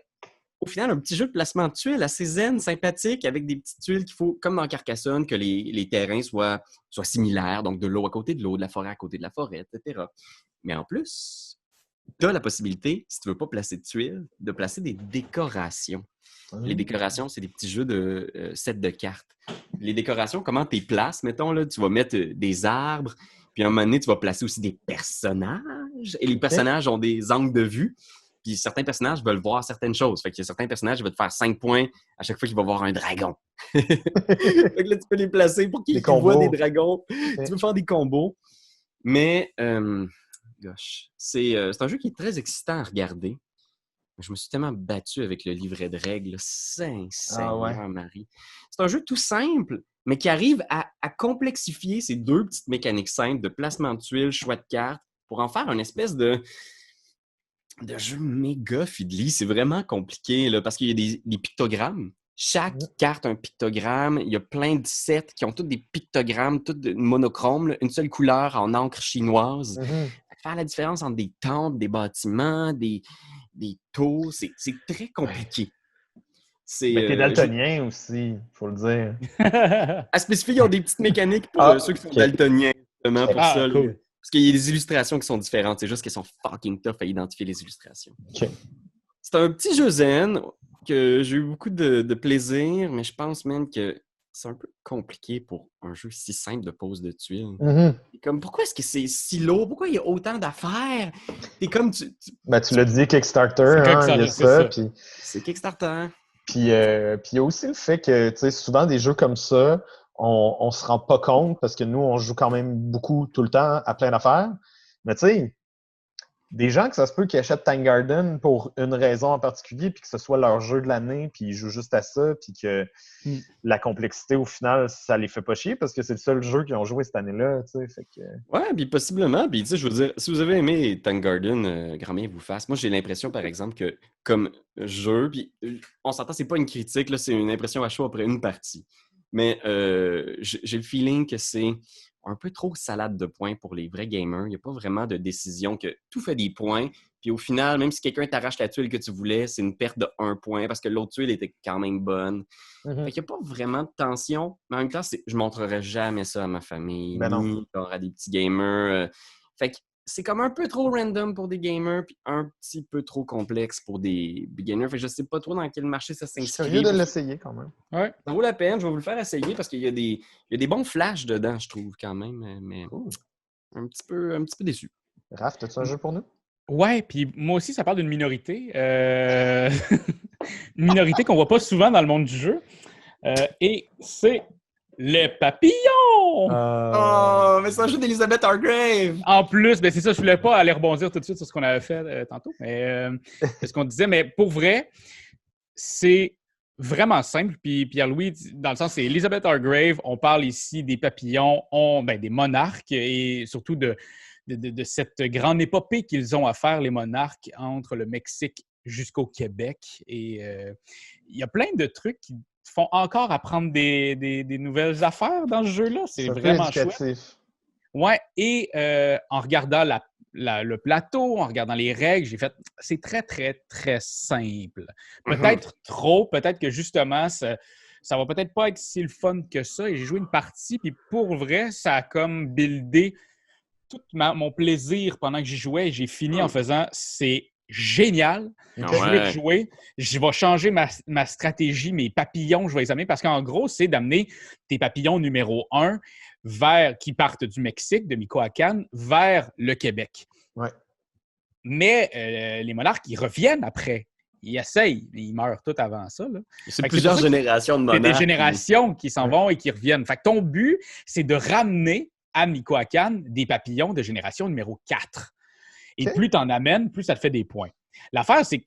au final, un petit jeu de placement de tuiles assez zen, sympathique, avec des petites tuiles qu'il faut, comme dans Carcassonne, que les terrains soient similaires, donc de l'eau à côté de l'eau, de la forêt à côté de la forêt, etc. Mais en plus, tu as la possibilité, si tu ne veux pas placer de tuiles, de placer des décorations. Les décorations, c'est des petits jeux de sets de cartes. Les décorations, comment tu les places? Mettons, là, tu vas mettre des arbres, puis à un moment donné, tu vas placer aussi des personnages. Et les personnages ont des angles de vue. Puis certains personnages veulent voir certaines choses. Fait que certains personnages vont te faire 5 points à chaque fois qu'ils vont voir un dragon. Fait que là, tu peux les placer pour qu'ils voient des dragons. Tu peux faire des combos. Mais, c'est un jeu qui est très excitant à regarder. Je me suis tellement battu avec le livret de règles. Saint-Seigneur Marie. C'est un jeu tout simple, mais qui arrive à complexifier ces deux petites mécaniques simples de placement de tuiles, choix de cartes, pour en faire une espèce de jeu méga fiddly. C'est vraiment compliqué là, parce qu'il y a des pictogrammes. Chaque carte a un pictogramme. Il y a plein de sets qui ont tous des pictogrammes, tous monochromes, là, une seule couleur en encre chinoise. Faire la différence entre des temples, des bâtiments, des taux, c'est très compliqué. Mais t'es daltonien aussi, il faut le dire. À spécifier, ils ont des petites mécaniques pour ceux qui sont daltoniens, justement, pour ça. Cool. Parce qu'il y a des illustrations qui sont différentes. C'est juste qu'elles sont fucking tough à identifier les illustrations. C'est un petit jeu zen que j'ai eu beaucoup de plaisir, mais je pense même que c'est un peu compliqué pour un jeu si simple de pose de tuiles. Comme, pourquoi est-ce que c'est si lourd? Pourquoi il y a autant d'affaires? T'es comme... tu l'as dit, Kickstarter, il y a ça. Puis... C'est Kickstarter. Puis il y a aussi le fait que, tu sais, souvent des jeux comme ça, on se rend pas compte parce que nous, on joue quand même beaucoup tout le temps à plein d'affaires. Mais tu sais, des gens que ça se peut qu'ils achètent Tank Garden pour une raison en particulier, puis que ce soit leur jeu de l'année, puis ils jouent juste à ça, puis que la complexité, au final, ça les fait pas chier parce que c'est le seul jeu qu'ils ont joué cette année-là, tu sais. Fait que... Ouais, puis possiblement. Puis tu sais, je veux dire, si vous avez aimé Tank Garden, grand bien vous fasse. Moi, j'ai l'impression, par exemple, que comme jeu, puis on s'entend, c'est pas une critique, là, c'est une impression à chaud après une partie. Mais j'ai le feeling que c'est un peu trop salade de points pour les vrais gamers. Il n'y a pas vraiment de décision que tout fait des points. Puis au final, même si quelqu'un t'arrache la tuile que tu voulais, c'est une perte de 1 point parce que l'autre tuile était quand même bonne. Fait qu'il n'y a pas vraiment de tension. Mais en même temps, je ne montrerai jamais ça à ma famille. Ni à des petits gamers. Fait que c'est comme un peu trop random pour des gamers puis un petit peu trop complexe pour des beginners. Fait que je ne sais pas trop dans quel marché ça s'inscrit. Je suis curieux de l'essayer quand même. Ouais. Ça vaut la peine. Je vais vous le faire essayer parce qu'il y a des bons flashs dedans, je trouve, quand même. Mais un petit peu déçu. Raph, as-tu un jeu pour nous? Ouais, puis moi aussi, ça parle d'une minorité. Une minorité qu'on voit pas souvent dans le monde du jeu. Et c'est les papillons! Oh, mais c'est un jeu d'Elizabeth Hargrave! En plus, ben c'est ça, je voulais pas aller rebondir tout de suite sur ce qu'on avait fait tantôt, mais c'est ce qu'on disait. Mais pour vrai, c'est vraiment simple. Puis Pierre-Louis, dans le sens, c'est Elizabeth Hargrave. On parle ici des papillons, des monarques et surtout de cette grande épopée qu'ils ont à faire, les monarques, entre le Mexique jusqu'au Québec. Et il y a plein de trucs qui font encore apprendre des nouvelles affaires dans ce jeu-là. C'est vraiment chouette. Ouais, et en regardant le plateau, en regardant les règles, j'ai fait c'est très, très, très simple. Peut-être trop, peut-être que justement, ça va peut-être pas être si le fun que ça. Et j'ai joué une partie, puis pour vrai, ça a comme buildé tout mon plaisir pendant que j'y jouais. Et j'ai fini en faisant c'est génial. Je vais rejouer. Je vais changer ma stratégie, mes papillons, je vais les amener parce qu'en gros, c'est d'amener tes papillons numéro 1 qui partent du Mexique, de Michoacán, vers le Québec. Ouais. Mais les monarques, ils reviennent après. Ils essayent, ils meurent tout avant ça. Là. C'est plusieurs générations de monarques. C'est des générations qui s'en vont et qui reviennent. Fait que ton but, c'est de ramener à Michoacán des papillons de génération numéro 4. Et plus tu en amènes, plus ça te fait des points. L'affaire, c'est que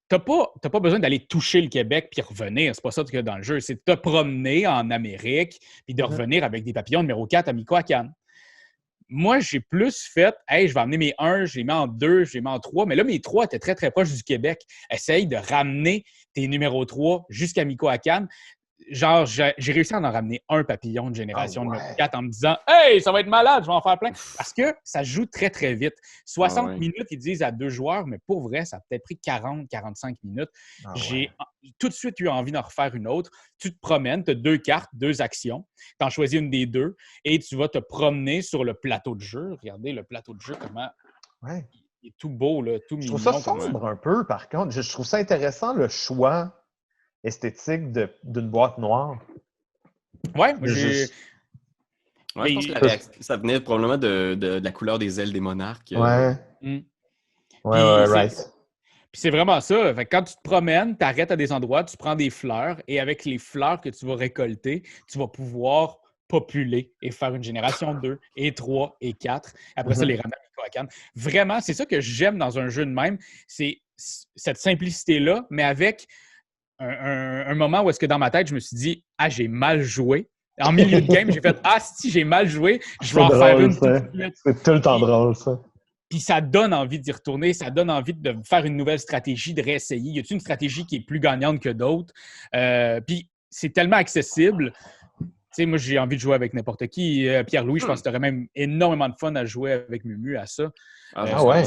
tu n'as pas besoin d'aller toucher le Québec puis revenir. C'est pas ça qu'il y a dans le jeu. C'est de te promener en Amérique puis de revenir avec des papillons numéro 4 à Michoacán. Moi, j'ai plus fait, je vais amener mes 1, je les mets en 2, je les mets en 3. Mais là, mes 3 étaient très, très proches du Québec. Essaye de ramener tes numéros 3 jusqu'à Michoacán. Genre, j'ai réussi à en ramener un papillon de génération numéro 4 en me disant « Hey, ça va être malade, je vais en faire plein! » Parce que ça joue très, très vite. 60 minutes, ils disent à 2 joueurs, mais pour vrai, ça a peut-être pris 40-45 minutes. J'ai tout de suite eu envie d'en refaire une autre. Tu te promènes, tu as 2 cartes, 2 actions. Tu en choisis une des 2 et tu vas te promener sur le plateau de jeu. Regardez le plateau de jeu, comment Il est tout beau, là, tout mignon. Je trouve ça sombre un peu, par contre. Je trouve ça intéressant, le choix esthétique d'une boîte noire. Ouais, moi, j'ai... Ouais, je pense que ça venait probablement de la couleur des ailes des monarques. Ouais. Ouais, right. Puis c'est vraiment ça. Fait que quand tu te promènes, tu arrêtes à des endroits, tu prends des fleurs et avec les fleurs que tu vas récolter, tu vas pouvoir populer et faire une génération 2 et 3 et 4. Après ça, les ramener à Michoacán. Vraiment, c'est ça que j'aime dans un jeu de même. C'est cette simplicité-là, mais avec un moment où est-ce que dans ma tête, je me suis dit « Ah, j'ai mal joué ». En milieu de game, j'ai fait « Ah, si j'ai mal joué, je vais en faire une tout de suite. » C'est tout le temps drôle, ça. Puis ça donne envie d'y retourner, ça donne envie de faire une nouvelle stratégie, de réessayer. Y a-t-il une stratégie qui est plus gagnante que d'autres? Puis c'est tellement accessible. Tu sais, moi, j'ai envie de jouer avec n'importe qui. Pierre-Louis, je pense que tu aurais même énormément de fun à jouer avec Mumu à ça. Ouais?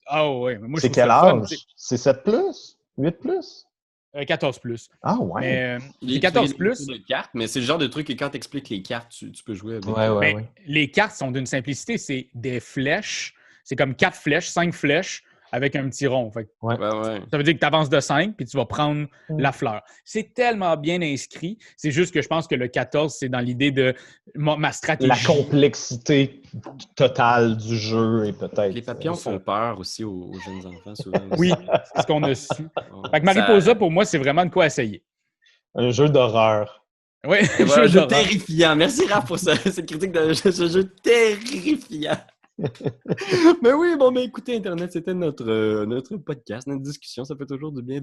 Ah ouais. Moi, c'est quel âge? C'est 7+? 8+? 14+. Ah ouais? Mais, 14+. De cartes, mais c'est le genre de truc que quand tu expliques les cartes, tu peux jouer avec. Ouais. Les cartes sont d'une simplicité. C'est des flèches. C'est comme 4 flèches, 5 flèches avec un petit rond. Fait, ça veut dire que tu avances de 5 puis tu vas prendre la fleur. C'est tellement bien inscrit. C'est juste que je pense que le 14, c'est dans l'idée de ma stratégie. La complexité totale du jeu et peut-être... Les papillons font peur aussi aux jeunes enfants, souvent. Oui, c'est ce qu'on a su. Fait que Mariposa, pour moi, c'est vraiment de quoi essayer. Un jeu d'horreur. Oui, un jeu terrifiant. Merci, Raph, pour cette critique de ce jeu terrifiant. Mais oui, mais écoutez, Internet, c'était notre podcast, notre discussion. Ça fait toujours du bien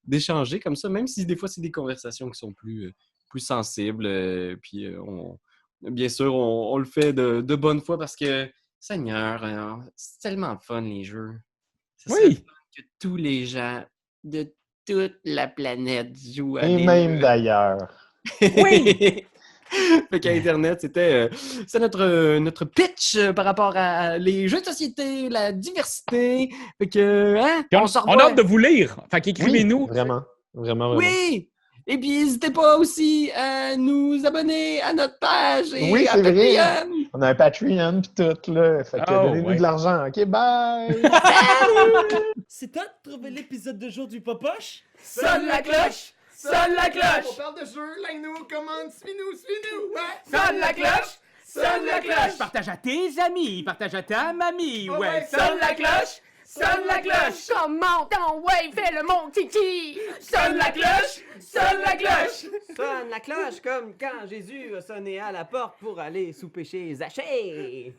d'échanger comme ça, même si des fois, c'est des conversations qui sont plus sensibles. Puis, bien sûr, on le fait de bonne foi parce que, Seigneur, c'est tellement fun, les jeux. C'est fun que tous les gens de toute la planète jouent à des même jeux. D'ailleurs. Oui! Fait qu'Internet, c'est notre pitch par rapport à les jeux de société, la diversité. Fait que, on a hâte de vous lire. Fait qu'écrivez-nous. Oui, vraiment. Oui! Et puis, n'hésitez pas aussi à nous abonner à notre page et à Patreon. Vrai. On a un Patreon pis tout, là. Fait que donnez-nous de l'argent. OK, bye! C'est toi de trouver l'épisode de jour du Popoche? Sonne la cloche! Sonne la cloche! On parle de jeu, like-nous, commande, suis-nous, ouais! Sonne la cloche! Sonne la cloche! Partage à tes amis, partage à ta mamie, ouais! Sonne la cloche! Sonne la cloche! Comment ton ouais, fais le mon titi! Sonne la cloche! Sonne la cloche! Sonne la cloche comme quand Jésus a sonné à la porte pour aller souper chez Zachée!